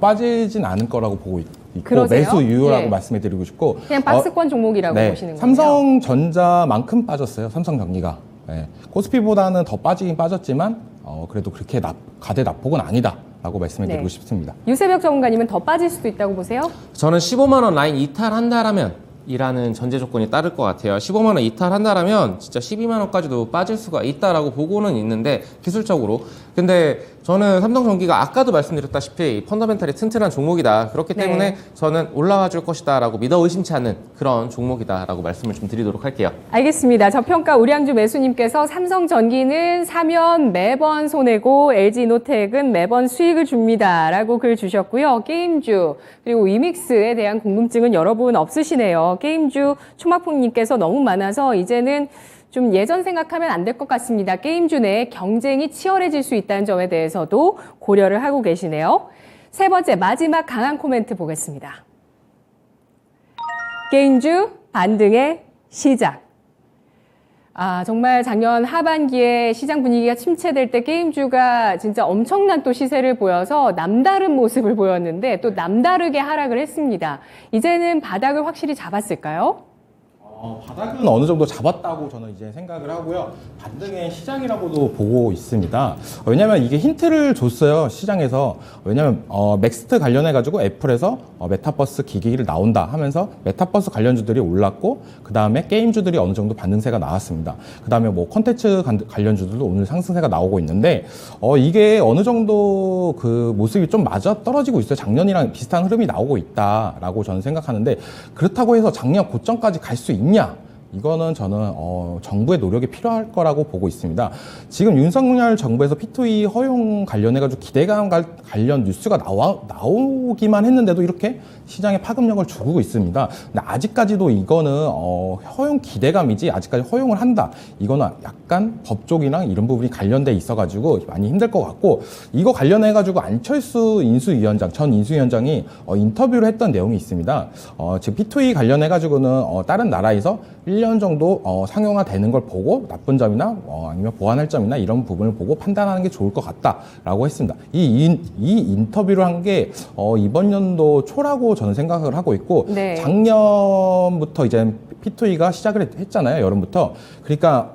빠지진 않을 거라고 보고 있고 그러세요? 매수 이유라고 예. 말씀해 드리고 싶고 그냥 박스권 종목이라고 네, 보시는 거예요? 삼성전자만큼 빠졌어요. 삼성전기가. 네. 코스피보다는 더 빠지긴 빠졌지만 그래도 그렇게 가대 낙폭은 아니다라고 말씀해 드리고 네. 싶습니다. 유세벽 전문가님은 더 빠질 수도 있다고 보세요? 저는 15만 원 라인 이탈한다라면 이라는 전제 조건이 따를 것 같아요. 15만 원 이탈한다라면 진짜 12만 원까지도 빠질 수가 있다라고 보고는 있는데, 기술적으로. 근데 저는 삼성전기가 아까도 말씀드렸다시피 펀더멘탈이 튼튼한 종목이다. 그렇기 때문에 네. 저는 올라와 줄 것이다라고 믿어 의심치 않는 그런 종목이다라고 말씀을 좀 드리도록 할게요. 알겠습니다. 저평가 우량주 매수님께서 삼성전기는 사면 매번 손해고 LG노텍은 매번 수익을 줍니다. 라고 글 주셨고요. 게임주 그리고 위믹스에 대한 궁금증은 여러분 없으시네요. 게임주 초마풍님께서 너무 많아서 이제는 좀 예전 생각하면 안 될 것 같습니다. 게임주 내 경쟁이 치열해질 수 있다는 점에 대해서도 고려를 하고 계시네요. 세 번째 마지막 강한 코멘트 보겠습니다. 게임주 반등의 시작. 정말 작년 하반기에 시장 분위기가 침체될 때 게임주가 진짜 엄청난 또 시세를 보여서 남다른 모습을 보였는데 또 남다르게 하락을 했습니다. 이제는 바닥을 확실히 잡았을까요? 바닥은 어느 정도 잡았다고 저는 이제 생각을 하고요. 반등의 시작이라고도 보고 있습니다. 왜냐하면 이게 힌트를 줬어요. 시장에서. 왜냐하면 맥스트 관련해가지고 애플에서 메타버스 기기를 나온다 하면서 메타버스 관련주들이 올랐고, 그 다음에 게임주들이 어느 정도 반등세가 나왔습니다. 그 다음에 뭐 콘텐츠 관련주들도 오늘 상승세가 나오고 있는데 이게 어느 정도 그 모습이 좀 맞아 떨어지고 있어요. 작년이랑 비슷한 흐름이 나오고 있다라고 저는 생각하는데, 그렇다고 해서 작년 고점까지 갈 수 있냐? 이거는 저는 정부의 노력이 필요할 거라고 보고 있습니다. 지금 윤석열 정부에서 P2E 허용 관련해가지고 기대감 관련 뉴스가 나오기만 했는데도 이렇게 시장에 파급력을 주고 있습니다. 근데 아직까지도 이거는 허용 기대감이지 아직까지 허용을 한다. 이거는 약간 법적이랑 이런 부분이 관련돼 있어가지고 많이 힘들 것 같고, 이거 관련해가지고 안철수 전 인수위원장이 인터뷰를 했던 내용이 있습니다. 지금 P2E 관련해가지고는 다른 나라에서 1년 정도 상용화 되는 걸 보고 나쁜 점이나 아니면 보완할 점이나 이런 부분을 보고 판단하는 게 좋을 것 같다라고 했습니다. 이 인터뷰를 한 게 이번 연도 초라고 저는 생각을 하고 있고, 네. 작년부터 이제 P2E가 시작을 했잖아요. 여름부터. 그러니까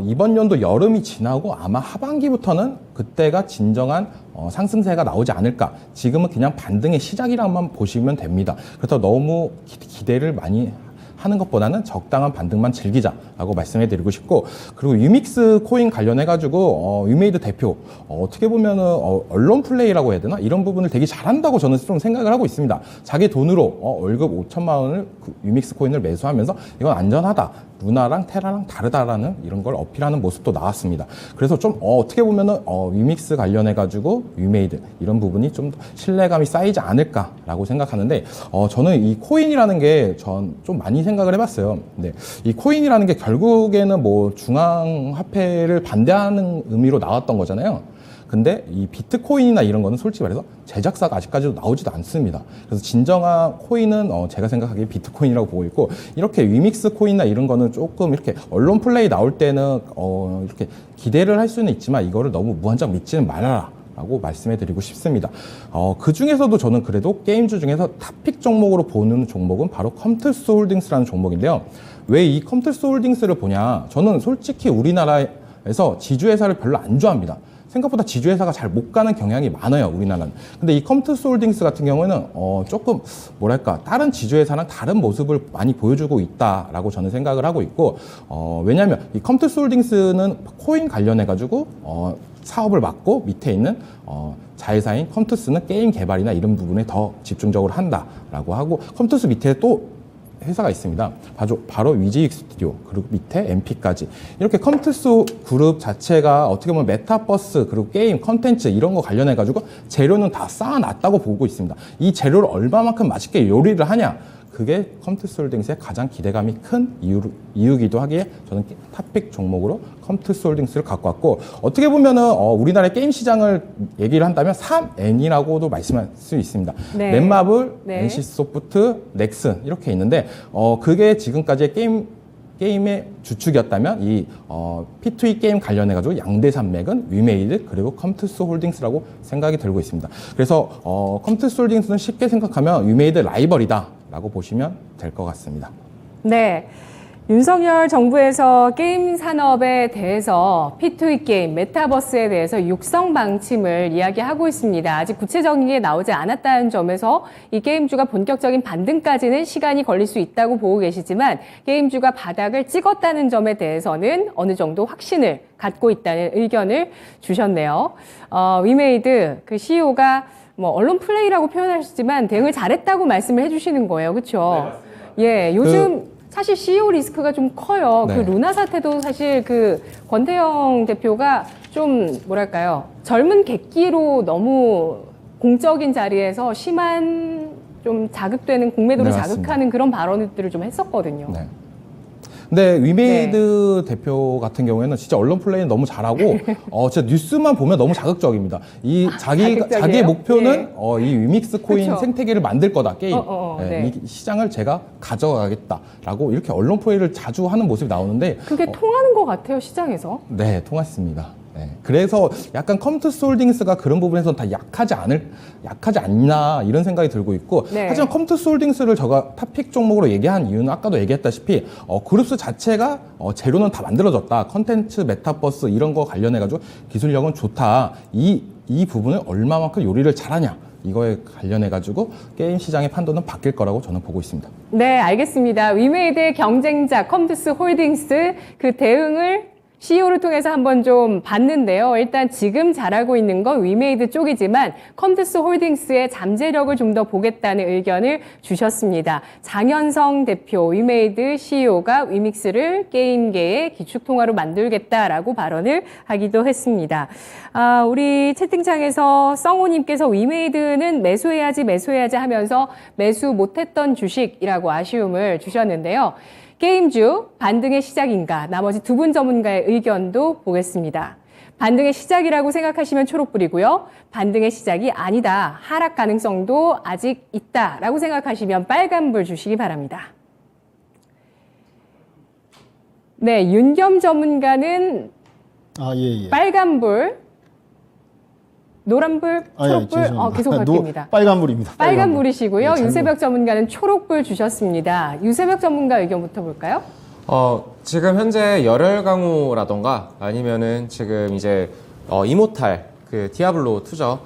이번 연도 여름이 지나고 아마 하반기부터는 그때가 진정한 상승세가 나오지 않을까. 지금은 그냥 반등의 시작이라만 보시면 됩니다. 그래서 너무 기대를 많이 하는 것보다는 적당한 반등만 즐기자라고 말씀해 드리고 싶고, 그리고 유믹스 코인 관련해가지고 유메이드 대표 어떻게 보면은 언론 플레이라고 해야 되나, 이런 부분을 되게 잘한다고 저는 좀 생각을 하고 있습니다. 자기 돈으로 월급 5천만 원을 유믹스 코인을 매수하면서 이건 안전하다, 루나랑 테라랑 다르다라는 이런 걸 어필하는 모습도 나왔습니다. 그래서 좀 어떻게 보면은 유믹스 관련해가지고 유메이드 이런 부분이 좀 신뢰감이 쌓이지 않을까라고 생각하는데, 저는 이 코인이라는 게 전 좀 많이 생각을 해봤어요. 근데 이 코인이라는 게 결국에는 뭐 중앙화폐를 반대하는 의미로 나왔던 거잖아요. 근데 이 비트코인이나 이런 거는 솔직히 말해서 제작사가 아직까지도 나오지도 않습니다. 그래서 진정한 코인은 제가 생각하기에 비트코인이라고 보고 있고, 이렇게 위믹스 코인이나 이런 거는 조금 이렇게 언론 플레이 나올 때는 이렇게 기대를 할 수는 있지만 이거를 너무 무한정 믿지는 말아라 라고 말씀해 드리고 싶습니다. 그 중에서도 저는 그래도 게임주 중에서 탑픽 종목으로 보는 종목은 바로 컴투스 홀딩스라는 종목인데요. 왜 이 컴투스 홀딩스를 보냐? 저는 솔직히 우리나라에서 지주회사를 별로 안 좋아합니다. 생각보다 지주회사가 잘 못 가는 경향이 많아요, 우리나라는. 근데 이 컴투스 홀딩스 같은 경우에는 조금 뭐랄까 다른 지주회사랑 다른 모습을 많이 보여주고 있다라고 저는 생각을 하고 있고, 왜냐하면 이 컴투스 홀딩스는 코인 관련해가지고 사업을 맡고 밑에 있는 자회사인 컴투스는 게임 개발이나 이런 부분에 더 집중적으로 한다라고 하고, 컴투스 밑에 또 회사가 있습니다. 바로 위지익 스튜디오, 그리고 밑에 MP까지. 이렇게 컴투스 그룹 자체가 어떻게 보면 메타버스, 그리고 게임, 컨텐츠 이런 거 관련해가지고 재료는 다 쌓아놨다고 보고 있습니다. 이 재료를 얼마만큼 맛있게 요리를 하냐, 그게 컴투스 홀딩스의 가장 기대감이 큰 이유기도 하기에 저는 탑픽 종목으로 컴투스 홀딩스를 갖고 왔고, 어떻게 보면은 우리나라의 게임 시장을 얘기를 한다면 3N이라고도 말씀할 수 있습니다. 네. 넷마블, 네. NC소프트, 넥슨 이렇게 있는데 그게 지금까지의 게임의 주축이었다면 이 P2E 게임 관련해가지고 양대 산맥은 위메이드 그리고 컴투스 홀딩스라고 생각이 들고 있습니다. 그래서 컴투스 홀딩스는 쉽게 생각하면 위메이드 라이벌이다 라고 보시면 될 것 같습니다. 네. 윤석열 정부에서 게임 산업에 대해서 P2E 게임, 메타버스에 대해서 육성 방침을 이야기하고 있습니다. 아직 구체적인 게 나오지 않았다는 점에서 이 게임주가 본격적인 반등까지는 시간이 걸릴 수 있다고 보고 계시지만, 게임주가 바닥을 찍었다는 점에 대해서는 어느 정도 확신을 갖고 있다는 의견을 주셨네요. 위메이드 그 CEO가 언론 플레이라고 표현하시지만 대응을 잘했다고 말씀을 해주시는 거예요. 그렇죠? 예, 요즘 사실 CEO 리스크가 좀 커요. 네. 그 루나 사태도 사실 그 권태영 대표가 좀 뭐랄까요, 젊은 객기로 너무 공적인 자리에서 심한 좀 자극되는 공매도를 네, 맞습니다. 자극하는 그런 발언들을 좀 했었거든요. 네. 근데 위메이드 대표 같은 경우에는 진짜 언론 플레이는 너무 잘하고 진짜 뉴스만 보면 너무 자극적입니다. 자기의 목표는 이 위믹스 코인 그쵸. 생태계를 만들 거다, 게임. 네. 이 시장을 제가 가져가겠다라고 이렇게 언론 플레이를 자주 하는 모습이 나오는데 그게 통하는 것 같아요, 시장에서. 네, 통했습니다. 네. 그래서 약간 컴투스 홀딩스가 그런 부분에서는 다 약하지 않나 이런 생각이 들고 있고, 네. 하지만 컴투스 홀딩스를 제가 탑픽 종목으로 얘기한 이유는 아까도 얘기했다시피 그룹스 자체가 재료는 다 만들어졌다, 컨텐츠, 메타버스 이런 거 관련해가지고 기술력은 좋다, 이 부분을 얼마만큼 요리를 잘하냐 이거에 관련해가지고 게임 시장의 판도는 바뀔 거라고 저는 보고 있습니다. 네, 알겠습니다. 위메이드의 경쟁자 컴투스 홀딩스 그 대응을 CEO를 통해서 한번 좀 봤는데요. 일단 지금 잘하고 있는 건 위메이드 쪽이지만 컴투스 홀딩스의 잠재력을 좀 더 보겠다는 의견을 주셨습니다. 장현성 대표, 위메이드 CEO가 위믹스를 게임계의 기축통화로 만들겠다라고 발언을 하기도 했습니다. 우리 채팅창에서 성우님께서 위메이드는 매수해야지 하면서 매수 못했던 주식이라고 아쉬움을 주셨는데요. 게임주 반등의 시작인가? 나머지 두 분 전문가의 의견도 보겠습니다. 반등의 시작이라고 생각하시면 초록불이고요. 반등의 시작이 아니다, 하락 가능성도 아직 있다라고 생각하시면 빨간불 주시기 바랍니다. 네, 윤겸 전문가는 예. 빨간불, 노란불, 초록불, 죄송합니다. 계속 바뀝니다. 빨간불입니다. 빨간불이시고요. 네, 유세벽 전문가는 초록불 주셨습니다. 유세벽 전문가 의견부터 볼까요? 지금 현재 열혈 강호라던가 아니면은 지금 이제 이모탈 그 디아블로 2죠.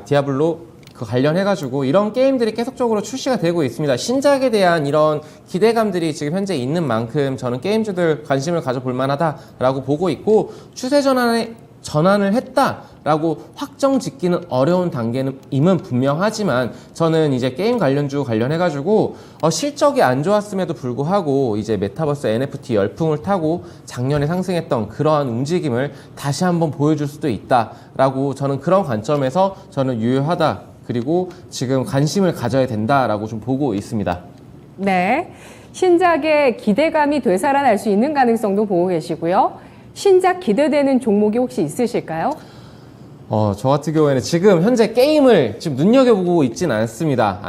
디아블로 그 관련해가지고 이런 게임들이 계속적으로 출시가 되고 있습니다. 신작에 대한 이런 기대감들이 지금 현재 있는 만큼 저는 게임주들 관심을 가져볼 만하다라고 보고 있고, 추세 전환을 했다라고 확정 짓기는 어려운 단계임은 분명하지만, 저는 이제 게임 관련주 관련해가지고 실적이 안 좋았음에도 불구하고 이제 메타버스 NFT 열풍을 타고 작년에 상승했던 그러한 움직임을 다시 한번 보여줄 수도 있다라고, 저는 그런 관점에서 저는 유효하다, 그리고 지금 관심을 가져야 된다라고 좀 보고 있습니다. 네, 신작의 기대감이 되살아날 수 있는 가능성도 보고 계시고요. 신작 기대되는 종목이 혹시 있으실까요? 저 같은 경우에는 지금 현재 게임을 지금 눈여겨보고 있진 않습니다.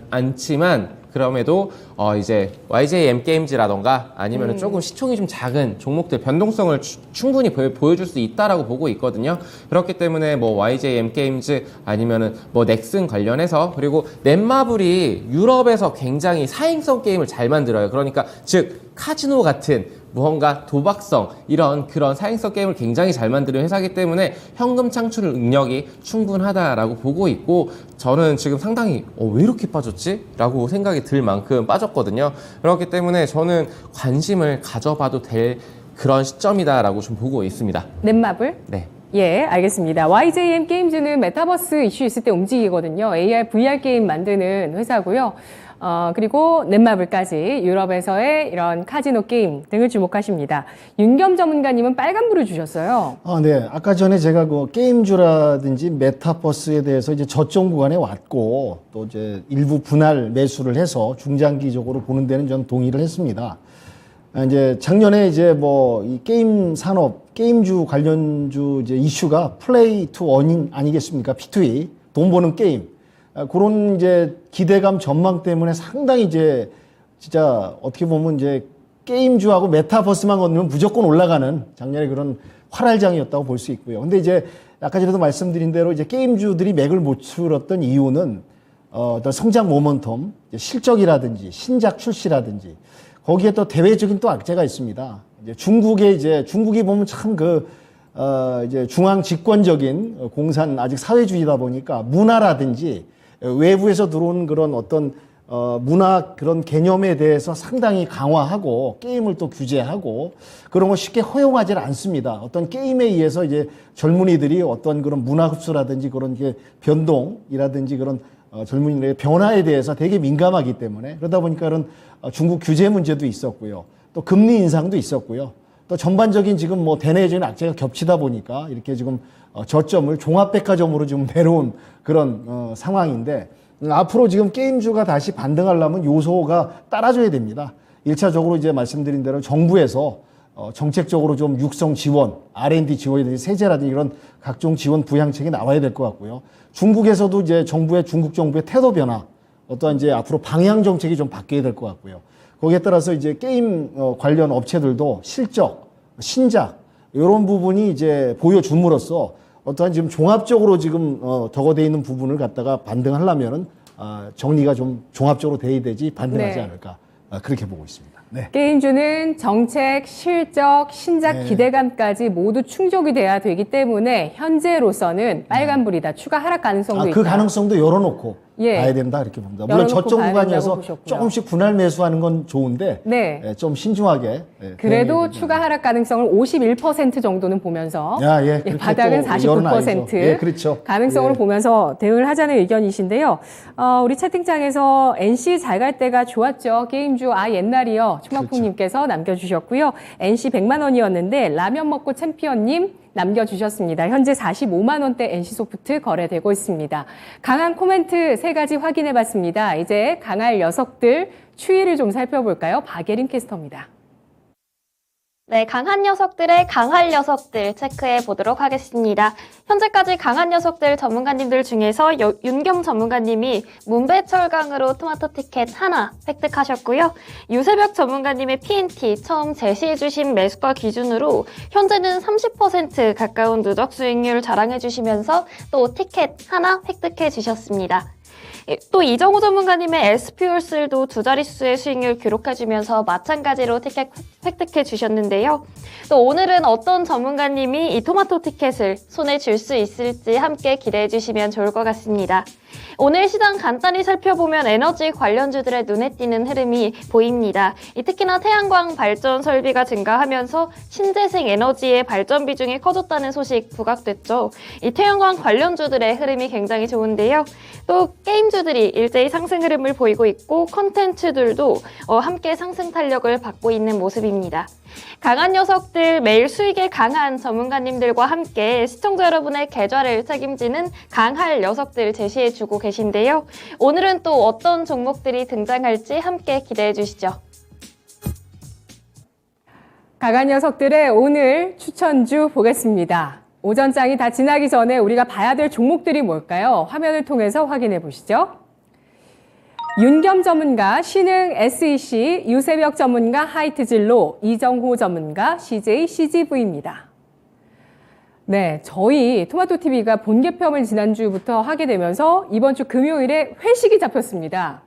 않지만, 그럼에도, 이제, YJM 게임즈라던가 아니면 조금 시총이 좀 작은 종목들 변동성을 충분히 보여줄 수 있다라고 보고 있거든요. 그렇기 때문에 뭐 YJM 게임즈 아니면은 뭐 넥슨 관련해서, 그리고 넷마블이 유럽에서 굉장히 사행성 게임을 잘 만들어요. 그러니까 즉, 카지노 같은 무언가 도박성 이런 그런 사행성 게임을 굉장히 잘 만드는 회사이기 때문에 현금 창출 능력이 충분하다라고 보고 있고, 저는 지금 상당히 왜 이렇게 빠졌지? 라고 생각이 들 만큼 빠졌거든요. 그렇기 때문에 저는 관심을 가져봐도 될 그런 시점이다라고 좀 보고 있습니다. 넷마블? 네. 예, 알겠습니다. YJM 게임즈는 메타버스 이슈 있을 때 움직이거든요. AR, VR 게임 만드는 회사고요. 그리고 넷마블까지 유럽에서의 이런 카지노 게임 등을 주목하십니다. 윤겸 전문가님은 빨간불을 주셨어요. 네. 아까 전에 제가 그 게임주라든지 메타버스에 대해서 이제 저점 구간에 왔고 또 이제 일부 분할 매수를 해서 중장기적으로 보는 데는 전 동의를 했습니다. 이제 작년에 이제 뭐 이 게임 산업, 게임주 관련주 이제 이슈가 플레이 투 어닝 아니겠습니까? P2E, 돈 버는 게임. 그런 이제 기대감 전망 때문에 상당히 이제 진짜 어떻게 보면 이제 게임주하고 메타버스만 건너면 무조건 올라가는 작년에 그런 활활장이었다고 볼 수 있고요. 근데 이제 아까 전에도 말씀드린 대로 이제 게임주들이 맥을 못 추렸던 이유는 어떤 성장 모멘텀, 실적이라든지 신작 출시라든지 거기에 또 대외적인 또 악재가 있습니다. 이제 중국이 보면 참 이제 중앙 집권적인 공산 아직 사회주의다 보니까 문화라든지 외부에서 들어온 그런 어떤 문화 그런 개념에 대해서 상당히 강화하고 게임을 또 규제하고 그런 거 쉽게 허용하지 않습니다. 어떤 게임에 의해서 이제 젊은이들이 어떤 그런 문화 흡수라든지 그런 게 변동이라든지 그런 젊은이들의 변화에 대해서 되게 민감하기 때문에 그러다 보니까 그런 중국 규제 문제도 있었고요. 또 금리 인상도 있었고요. 또 전반적인 지금 뭐 대내적인 악재가 겹치다 보니까 이렇게 지금 저점을 종합백화점으로 좀 내려온 그런 상황인데 앞으로 지금 게임주가 다시 반등하려면 요소가 따라줘야 됩니다. 1차적으로 이제 말씀드린 대로 정부에서 정책적으로 좀 육성 지원, R&D 지원이든지 세제라든지 이런 각종 지원 부양책이 나와야 될 것 같고요. 중국에서도 이제 중국 정부의 태도 변화, 어떠한 이제 앞으로 방향 정책이 좀 바뀌어야 될 것 같고요. 거기에 따라서 이제 게임 관련 업체들도 실적, 신작 이런 부분이 이제 보여줌으로써 어떠한 지금 종합적으로 지금 적어져 있는 부분을 갖다가 반등하려면은 정리가 좀 종합적으로 돼야 되지 반등하지 네. 않을까 그렇게 보고 있습니다. 네. 게임주는 정책, 실적, 신작 기대감까지 모두 충족이 돼야 되기 때문에 현재로서는 빨간불이다. 추가 하락 가능성도 있다. 그 가능성도 열어놓고 예. 봐야 된다 이렇게 봅니다. 물론 열어놓고 저점 봐야 구간이어서 된다고 보셨고요. 조금씩 분할 매수하는 건 좋은데 네. 좀 신중하게. 그래도 추가 하락 가능성을 51% 정도는 보면서 그렇게 바닥은 또 열어놔야죠. 49% 예, 그렇죠. 가능성으로 예. 보면서 대응을 하자는 의견이신데요. 우리 채팅창에서 NC 잘 갈 때가 좋았죠. 게임주 옛날이요. 추막풍님께서 남겨주셨고요. NC 100만 원이었는데 라면 먹고 챔피언님 남겨주셨습니다. 현재 45만 원대 NC소프트 거래되고 있습니다. 강한 코멘트 3가지 확인해봤습니다. 이제 강할 녀석들 추이를 좀 살펴볼까요? 박예림 캐스터입니다. 네, 강한 녀석들의 강할 녀석들 체크해 보도록 하겠습니다. 현재까지 강한 녀석들 전문가님들 중에서 윤겸 전문가님이 문배철강으로 토마토 티켓 하나 획득하셨고요. 유세벽 전문가님의 PNT 처음 제시해 주신 매수가 기준으로 현재는 30% 가까운 누적 수익률 자랑해 주시면서 또 티켓 하나 획득해 주셨습니다. 또 이정우 전문가님의 SP올슬도 두 자릿수의 수익률 기록해주면서 마찬가지로 티켓 획득해 주셨는데요. 또 오늘은 어떤 전문가님이 이 토마토 티켓을 손에 쥘 수 있을지 함께 기대해 주시면 좋을 것 같습니다. 오늘 시장 간단히 살펴보면 에너지 관련주들의 눈에 띄는 흐름이 보입니다. 특히나 태양광 발전 설비가 증가하면서 신재생 에너지의 발전 비중이 커졌다는 소식 부각됐죠. 이 태양광 관련주들의 흐름이 굉장히 좋은데요. 또 게임주들이 일제히 상승 흐름을 보이고 있고 컨텐츠들도 함께 상승 탄력을 받고 있는 모습입니다. 강한 녀석들, 매일 수익에 강한 전문가님들과 함께 시청자 여러분의 계좌를 책임지는 강할 녀석들 제시해주고 계신데요. 오늘은 또 어떤 종목들이 등장할지 함께 기대해 주시죠. 강한 녀석들의 오늘 추천주 보겠습니다. 오전장이 다 지나기 전에 우리가 봐야 될 종목들이 뭘까요? 화면을 통해서 확인해 보시죠. 윤겸 전문가, 신흥 SEC, 유세벽 전문가, 하이트진로, 이정호 전문가, CJ CGV입니다. 네, 저희 토마토TV가 본개편을 지난주부터 하게 되면서 이번 주 금요일에 회식이 잡혔습니다.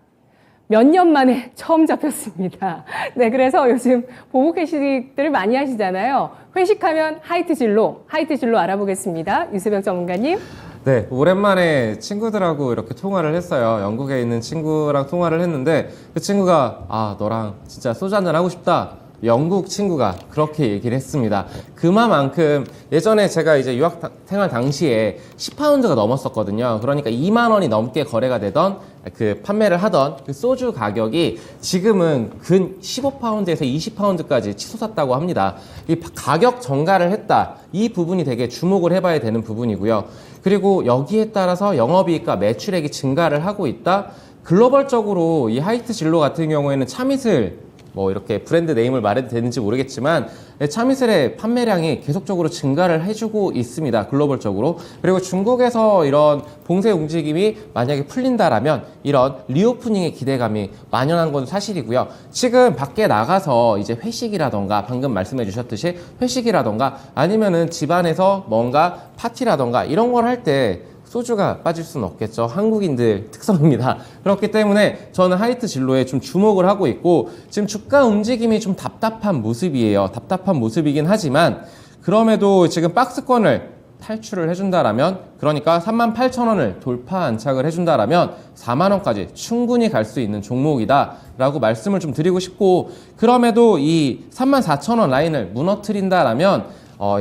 몇 년 만에 처음 잡혔습니다. 네, 그래서 요즘 보복 회식들을 많이 하시잖아요. 회식하면 하이트진로 알아보겠습니다. 유세벽 전문가님. 네, 오랜만에 친구들하고 이렇게 통화를 했어요. 영국에 있는 친구랑 통화를 했는데 그 친구가 너랑 진짜 소주 한잔 하고 싶다. 영국 친구가 그렇게 얘기를 했습니다. 그만큼 예전에 제가 이제 유학 생활 당시에 10파운드가 넘었었거든요. 그러니까 2만 원이 넘게 거래가 되던 그 판매를 하던 그 소주 가격이 지금은 근 15파운드에서 20파운드까지 치솟았다고 합니다. 이 가격 정가를 했다. 이 부분이 되게 주목을 해봐야 되는 부분이고요. 그리고 여기에 따라서 영업이익과 매출액이 증가를 하고 있다. 글로벌적으로 이 하이트 진로 같은 경우에는 참이슬 뭐 이렇게 브랜드 네임을 말해도 되는지 모르겠지만 참이슬의 판매량이 계속적으로 증가를 해주고 있습니다. 글로벌적으로. 그리고 중국에서 이런 봉쇄 움직임이 만약에 풀린다라면 이런 리오프닝의 기대감이 만연한 건 사실이고요. 지금 밖에 나가서 이제 회식이라던가 방금 말씀해 주셨듯이 회식이라던가 아니면은 집안에서 뭔가 파티라던가 이런 걸 할 때 소주가 빠질 수는 없겠죠. 한국인들 특성입니다. 그렇기 때문에 저는 하이트 진로에 좀 주목을 하고 있고 지금 주가 움직임이 좀 답답한 모습이에요. 답답한 모습이긴 하지만 그럼에도 지금 박스권을 탈출을 해준다라면 그러니까 38,000원을 돌파 안착을 해준다라면 4만원까지 충분히 갈 수 있는 종목이다 라고 말씀을 좀 드리고 싶고 그럼에도 이 34,000원 라인을 무너뜨린다라면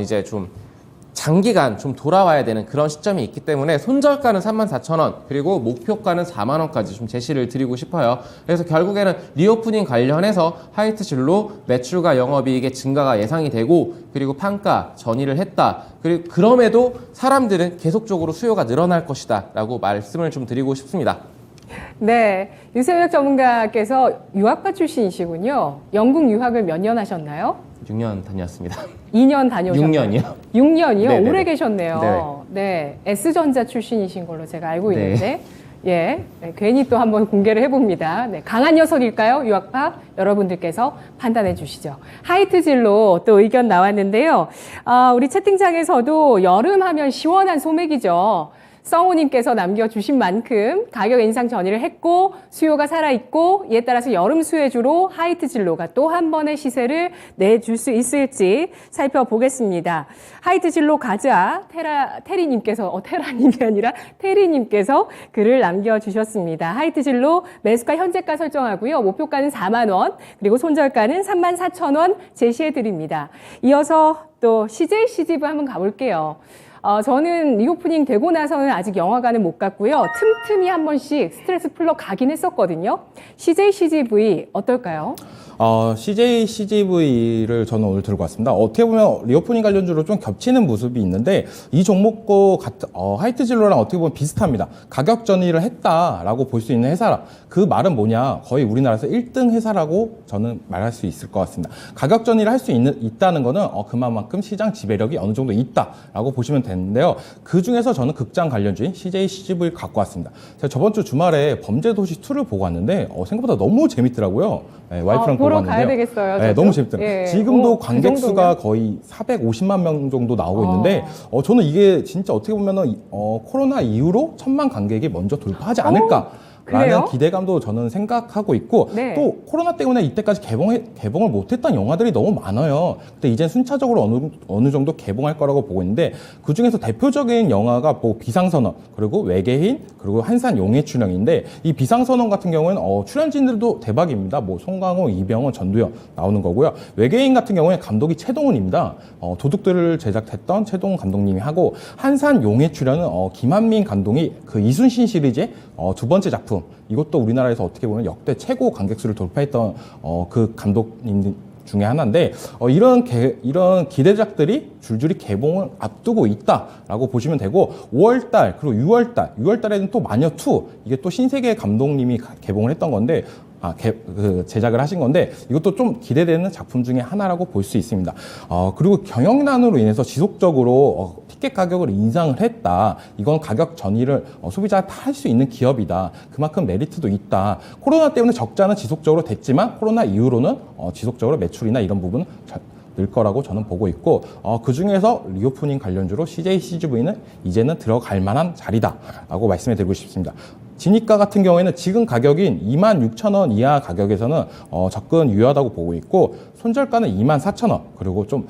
이제 좀 장기간 좀 돌아와야 되는 그런 시점이 있기 때문에 손절가는 34,000원 그리고 목표가는 4만원까지 좀 제시를 드리고 싶어요. 그래서 결국에는 리오프닝 관련해서 하이트 진로 매출과 영업이익의 증가가 예상이 되고 그리고 판가 전이를 했다. 그리고 그럼에도 사람들은 계속적으로 수요가 늘어날 것이다 라고 말씀을 좀 드리고 싶습니다. 네, 유세벽 전문가께서 유학파 출신이시군요. 영국 유학을 몇 년 하셨나요? 6년 다녔습니다. 2년 다녀오셨나요? 6년이요. 6년이요? 네네네. 오래 계셨네요. 네, S전자 출신이신 걸로 제가 알고 네. 있는데 예, 네, 괜히 또 한번 공개를 해봅니다. 네, 강한 녀석일까요? 유학파? 여러분들께서 판단해 주시죠. 하이트진로 또 의견 나왔는데요. 우리 채팅창에서도 여름 하면 시원한 소맥이죠. 성우님께서 남겨주신 만큼 가격 인상 전이를 했고 수요가 살아있고 이에 따라서 여름 수혜주로 하이트 진로가 또 한 번의 시세를 내줄 수 있을지 살펴보겠습니다. 하이트 진로 가자 테리님께서 테라님이 아니라 테리님께서 글을 남겨주셨습니다. 하이트 진로 매수가 현재가 설정하고요. 목표가는 4만 원 그리고 손절가는 34,000원 제시해드립니다. 이어서 또 CJ CGV 한번 가볼게요. 저는 리오프닝 되고 나서는 아직 영화관은 못 갔고요. 틈틈이 한 번씩 스트레스 풀러 가긴 했었거든요. CJ CGV 어떨까요? CJ CGV를 저는 오늘 들고 왔습니다. 어떻게 보면 리오프닝 관련주로 좀 겹치는 모습이 있는데 이 종목도 하이트 진로랑 어떻게 보면 비슷합니다. 가격 전이를 했다라고 볼 수 있는 회사라. 그 말은 뭐냐? 거의 우리나라에서 1등 회사라고 저는 말할 수 있을 것 같습니다. 가격 전이를 할 수 있다는 거는 그만큼 시장 지배력이 어느 정도 있다라고 보시면 되는데요. 그 중에서 저는 극장 관련주인 CJ CGV를 갖고 왔습니다. 제가 저번 주 주말에 범죄도시 2를 보고 왔는데 생각보다 너무 재밌더라고요. 네, 와이프랑 보고 보러 왔는데요. 가야 되겠어요. 네, 너무 재밌더라고요. 예. 지금도 그 관객 수가 정도면? 거의 450만 명 정도 나오고 있는데 저는 이게 진짜 어떻게 보면은 코로나 이후로 1,000만 관객이 먼저 돌파하지 않을까. 그래요? 라는 기대감도 저는 생각하고 있고 네. 또 코로나 때문에 이때까지 개봉을 못했던 영화들이 너무 많아요. 근데 이제 순차적으로 어느 정도 개봉할 거라고 보고 있는데 그 중에서 대표적인 영화가 뭐 비상선언 그리고 외계인 그리고 한산 용의 출연인데 이 비상선언 같은 경우는 출연진들도 대박입니다. 뭐 송강호, 이병헌, 전두현 나오는 거고요. 외계인 같은 경우에 감독이 최동훈입니다. 도둑들을 제작했던 최동훈 감독님이 하고 한산 용의 출연은 김한민 감독이 그 이순신 시리즈의 두 번째 작품 이것도 우리나라에서 어떻게 보면 역대 최고 관객수를 돌파했던 그 감독님 중에 하나인데 이런 기대작들이 줄줄이 개봉을 앞두고 있다라고 보시면 되고 5월달 그리고 6월달에는 또 마녀2 이게 또 신세계 감독님이 개봉을 했던 건데 제작을 하신 건데 이것도 좀 기대되는 작품 중에 하나라고 볼 수 있습니다. 그리고 경영난으로 인해서 지속적으로 티켓 가격을 인상을 했다. 이건 가격 전이를 소비자가 다 할 수 있는 기업이다. 그만큼 메리트도 있다. 코로나 때문에 적자는 지속적으로 됐지만 코로나 이후로는 지속적으로 매출이나 이런 부분은 늘 거라고 저는 보고 있고 그 중에서 리오프닝 관련주로 CJ CGV는 이제는 들어갈 만한 자리다라고 말씀해 드리고 싶습니다. 진입가 같은 경우에는 지금 가격인 26,000원 이하 가격에서는 접근 유효하다고 보고 있고 손절가는 24,000원 그리고 좀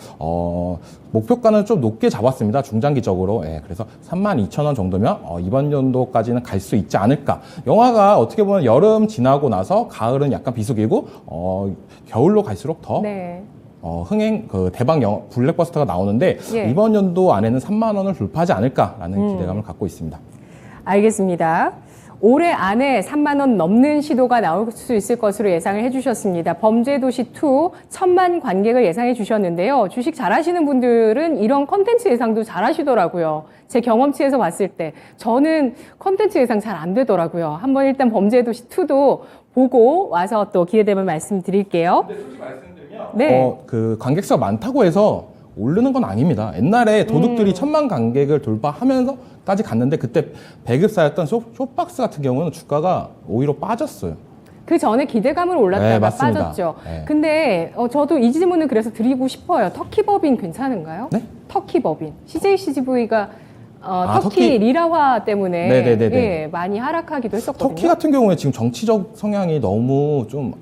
목표가는 좀 높게 잡았습니다. 중장기적으로. 그래서 32,000원 정도면 이번 연도까지는 갈 수 있지 않을까. 영화가 어떻게 보면 여름 지나고 나서 가을은 약간 비수기고 겨울로 갈수록 더 네. 대박 영화 블랙버스터가 나오는데 예. 이번 연도 안에는 3만 원을 돌파하지 않을까라는 기대감을 갖고 있습니다. 알겠습니다. 올해 안에 3만 원 넘는 시도가 나올 수 있을 것으로 예상을 해주셨습니다. 범죄도시 2 1,000만 관객을 예상해 주셨는데요. 주식 잘하시는 분들은 이런 컨텐츠 예상도 잘하시더라고요. 제 경험치에서 봤을 때 저는 컨텐츠 예상 잘 안 되더라고요. 한번 일단 범죄도시 2도 보고 와서 또 기회되면 말씀드릴게요. 근데 솔직히 말씀드리면 네. 관객수가 많다고 해서 오르는 건 아닙니다. 옛날에 도둑들이 1,000만 관객을 돌파하면서까지 갔는데 그때 배급사였던 쇼박스 같은 경우는 주가가 오히려 빠졌어요. 그 전에 기대감을 올랐다가 네, 맞습니다. 빠졌죠. 네. 근데 저도 이 질문을 그래서 드리고 싶어요. 터키법인 괜찮은가요? 네? 터키법인. CJ CGV가 터키 터키. 리라화 때문에 네네네네. 많이 하락하기도 했었거든요. 터키 같은 경우에 지금 정치적 성향이 너무 좀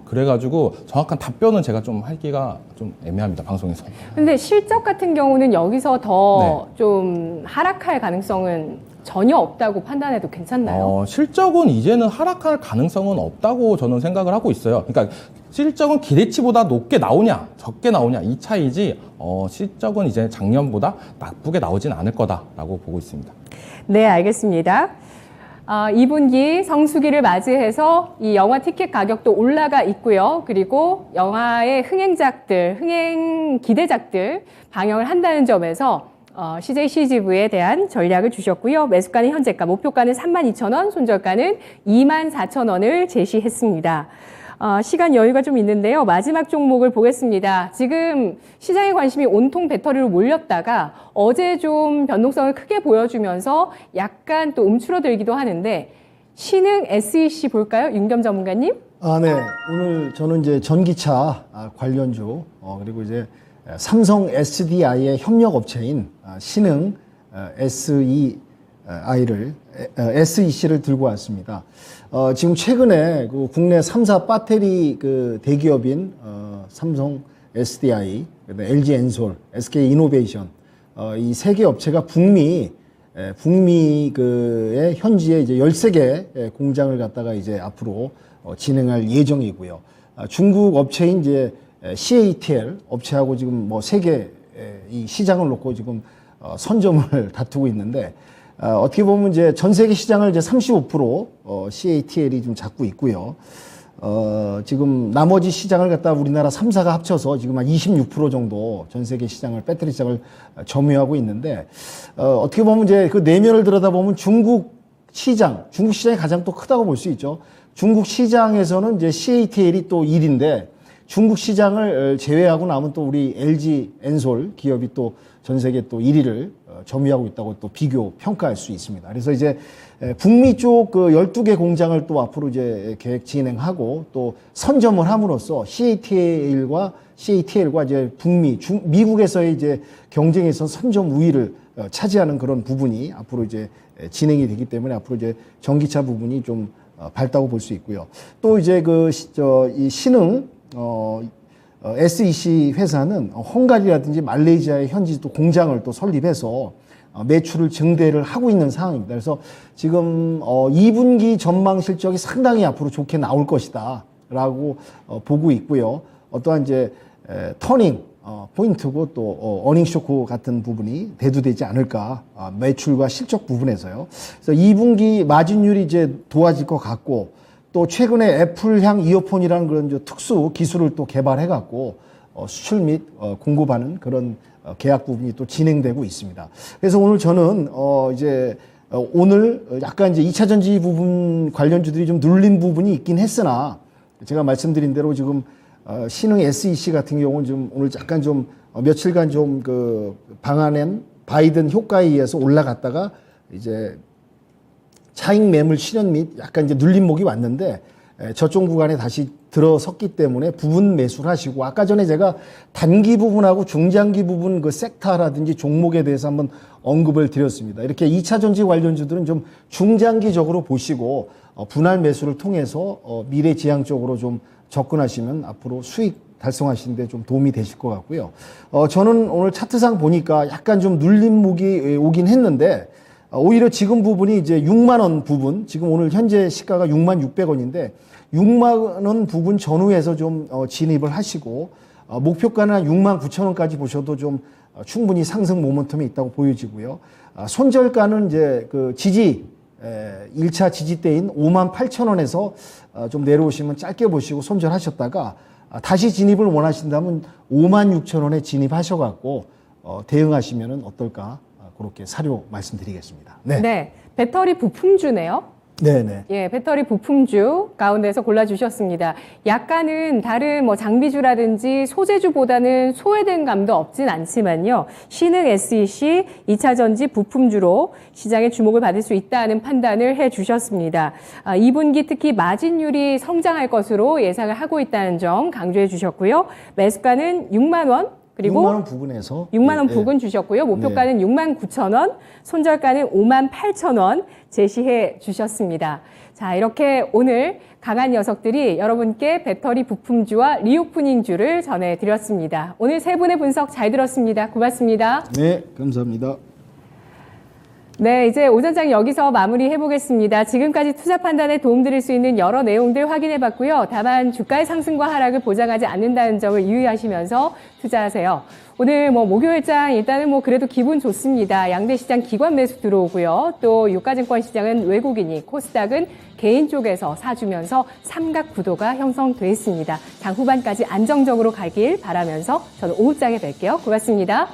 그래가지고 정확한 답변은 제가 좀 하기가 좀 애매합니다. 방송에서. 근데 실적 같은 경우는 여기서 더 네. 좀 하락할 가능성은 전혀 없다고 판단해도 괜찮나요? 실적은 이제는 하락할 가능성은 없다고 저는 생각을 하고 있어요. 그러니까 실적은 기대치보다 높게 나오냐, 적게 나오냐 이 차이지 실적은 이제 작년보다 나쁘게 나오진 않을 거다라고 보고 있습니다. 네, 알겠습니다. 2분기 성수기를 맞이해서 이 영화 티켓 가격도 올라가 있고요. 그리고 영화의 흥행 기대작들 방영을 한다는 점에서 CJ CGV에 대한 전략을 주셨고요. 매수가는 현재가, 목표가는 32,000원, 손절가는 24,000원을 제시했습니다. 시간 여유가 좀 있는데요. 마지막 종목을 보겠습니다. 지금 시장의 관심이 온통 배터리로 몰렸다가 어제 좀 변동성을 크게 보여주면서 약간 또 움츠러들기도 하는데 신흥 SEC 볼까요? 윤겸 전문가님? 네. 오늘 저는 이제 전기차 관련주, 그리고 이제 삼성 SDI의 협력 업체인 신흥 SEC를 들고 왔습니다. 지금 최근에 그 국내 3사 배터리 그 대기업인 삼성 SDI, LG 엔솔, SK 이노베이션 이 세 개 업체가 북미 그의 현지에 이제 13개 공장을 갖다가 이제 앞으로 진행할 예정이고요. 중국 업체인 이제 CATL 업체하고 지금 뭐 세계 이 시장을 놓고 지금 선점을 다투고 있는데 어떻게 보면 이제 전 세계 시장을 이제 35% CATL이 좀 잡고 있고요. 지금 나머지 시장을 갖다 우리나라 3사가 합쳐서 지금 한 26% 정도 전 세계 시장을 배터리 시장을 점유하고 있는데 어떻게 보면 이제 그 내면을 들여다보면 중국 시장이 가장 또 크다고 볼 수 있죠. 중국 시장에서는 이제 CATL이 또 1인데 중국 시장을 제외하고 나면 또 우리 LG 엔솔 기업이 또 전 세계 또 1위를 점유하고 있다고 또 비교 평가할 수 있습니다. 그래서 이제 북미 쪽 그 12개 공장을 또 앞으로 이제 계획 진행하고 또 선점을 함으로써 CATL과 이제 미국에서의 이제 경쟁에서 선점 우위를 차지하는 그런 부분이 앞으로 이제 진행이 되기 때문에 앞으로 이제 전기차 부분이 좀 밝다고 볼 수 있고요. 또 이제 이 신흥 SEC 회사는 헝가리라든지 말레이시아의 현지 또 공장을 또 설립해서 매출을 증대를 하고 있는 상황입니다. 그래서 지금 2분기 전망 실적이 상당히 앞으로 좋게 나올 것이다라고 보고 있고요. 어떠한 이제 터닝 포인트고 또 어닝 쇼크 같은 부분이 대두되지 않을까 매출과 실적 부분에서요. 그래서 2분기 마진율이 이제 도와질 것 같고. 또 최근에 애플향 이어폰이라는 그런 특수 기술을 또 개발해 갖고 수출 및 공급하는 그런 계약 부분이 또 진행되고 있습니다. 그래서 오늘 저는 오늘 약간 이제 2차 전지 부분 관련주들이 좀 눌린 부분이 있긴 했으나 제가 말씀드린 대로 지금 신흥 SEC 같은 경우는 좀 오늘 약간 좀 며칠간 좀 그 방안엔 바이든 효과에 의해서 올라갔다가 이제 차익 매물 실현 및 약간 이제 눌림목이 왔는데 저쪽 구간에 다시 들어섰기 때문에 부분 매수를 하시고, 아까 전에 제가 단기 부분하고 중장기 부분 그 섹터라든지 종목에 대해서 한번 언급을 드렸습니다. 이렇게 2차 전지 관련주들은 좀 중장기적으로 보시고 분할 매수를 통해서 미래지향적으로 좀 접근하시면 앞으로 수익 달성하시는 데 좀 도움이 되실 것 같고요. 저는 오늘 차트상 보니까 약간 좀 눌림목이 오긴 했는데 오히려 지금 부분이 이제 6만 원 부분, 지금 오늘 현재 시가가 6만 600원인데 6만 원 부분 전후에서 좀 진입을 하시고 목표가는 6만 9천 원까지 보셔도 좀 충분히 상승 모멘텀이 있다고 보여지고요. 손절가는 이제 그 지지 1차 지지대인 5만 8천 원에서 좀 내려오시면 짧게 보시고 손절하셨다가 다시 진입을 원하신다면 5만 6천 원에 진입하셔갖고 대응하시면 어떨까, 그렇게 사료 말씀드리겠습니다. 네. 네, 배터리 부품주네요. 네네. 예, 배터리 부품주 가운데서 골라주셨습니다. 약간은 다른 뭐 장비주라든지 소재주보다는 소외된 감도 없진 않지만요. 신흥 SEC 2차 전지 부품주로 시장의 주목을 받을 수 있다는 판단을 해주셨습니다. 2분기 특히 마진율이 성장할 것으로 예상을 하고 있다는 점 강조해 주셨고요. 매수가는 6만 원. 그리고 6만 원 부근에서 6만 원 부근 주셨고요. 목표가는 6만 9천 원, 손절가는 5만 8천 원 제시해 주셨습니다. 자, 이렇게 오늘 강한 녀석들이 여러분께 배터리 부품주와 리오프닝주를 전해드렸습니다. 오늘 세 분의 분석 잘 들었습니다. 고맙습니다. 네, 감사합니다. 네, 이제 오전장 여기서 마무리해 보겠습니다. 지금까지 투자 판단에 도움드릴 수 있는 여러 내용들 확인해 봤고요. 다만 주가의 상승과 하락을 보장하지 않는다는 점을 유의하시면서 투자하세요. 오늘 목요일장 일단은 그래도 기분 좋습니다. 양대 시장 기관 매수 들어오고요. 또 유가증권 시장은 외국인이, 코스닥은 개인 쪽에서 사주면서 삼각 구도가 형성돼 있습니다. 장 후반까지 안정적으로 가길 바라면서 저는 오후장에 뵐게요. 고맙습니다.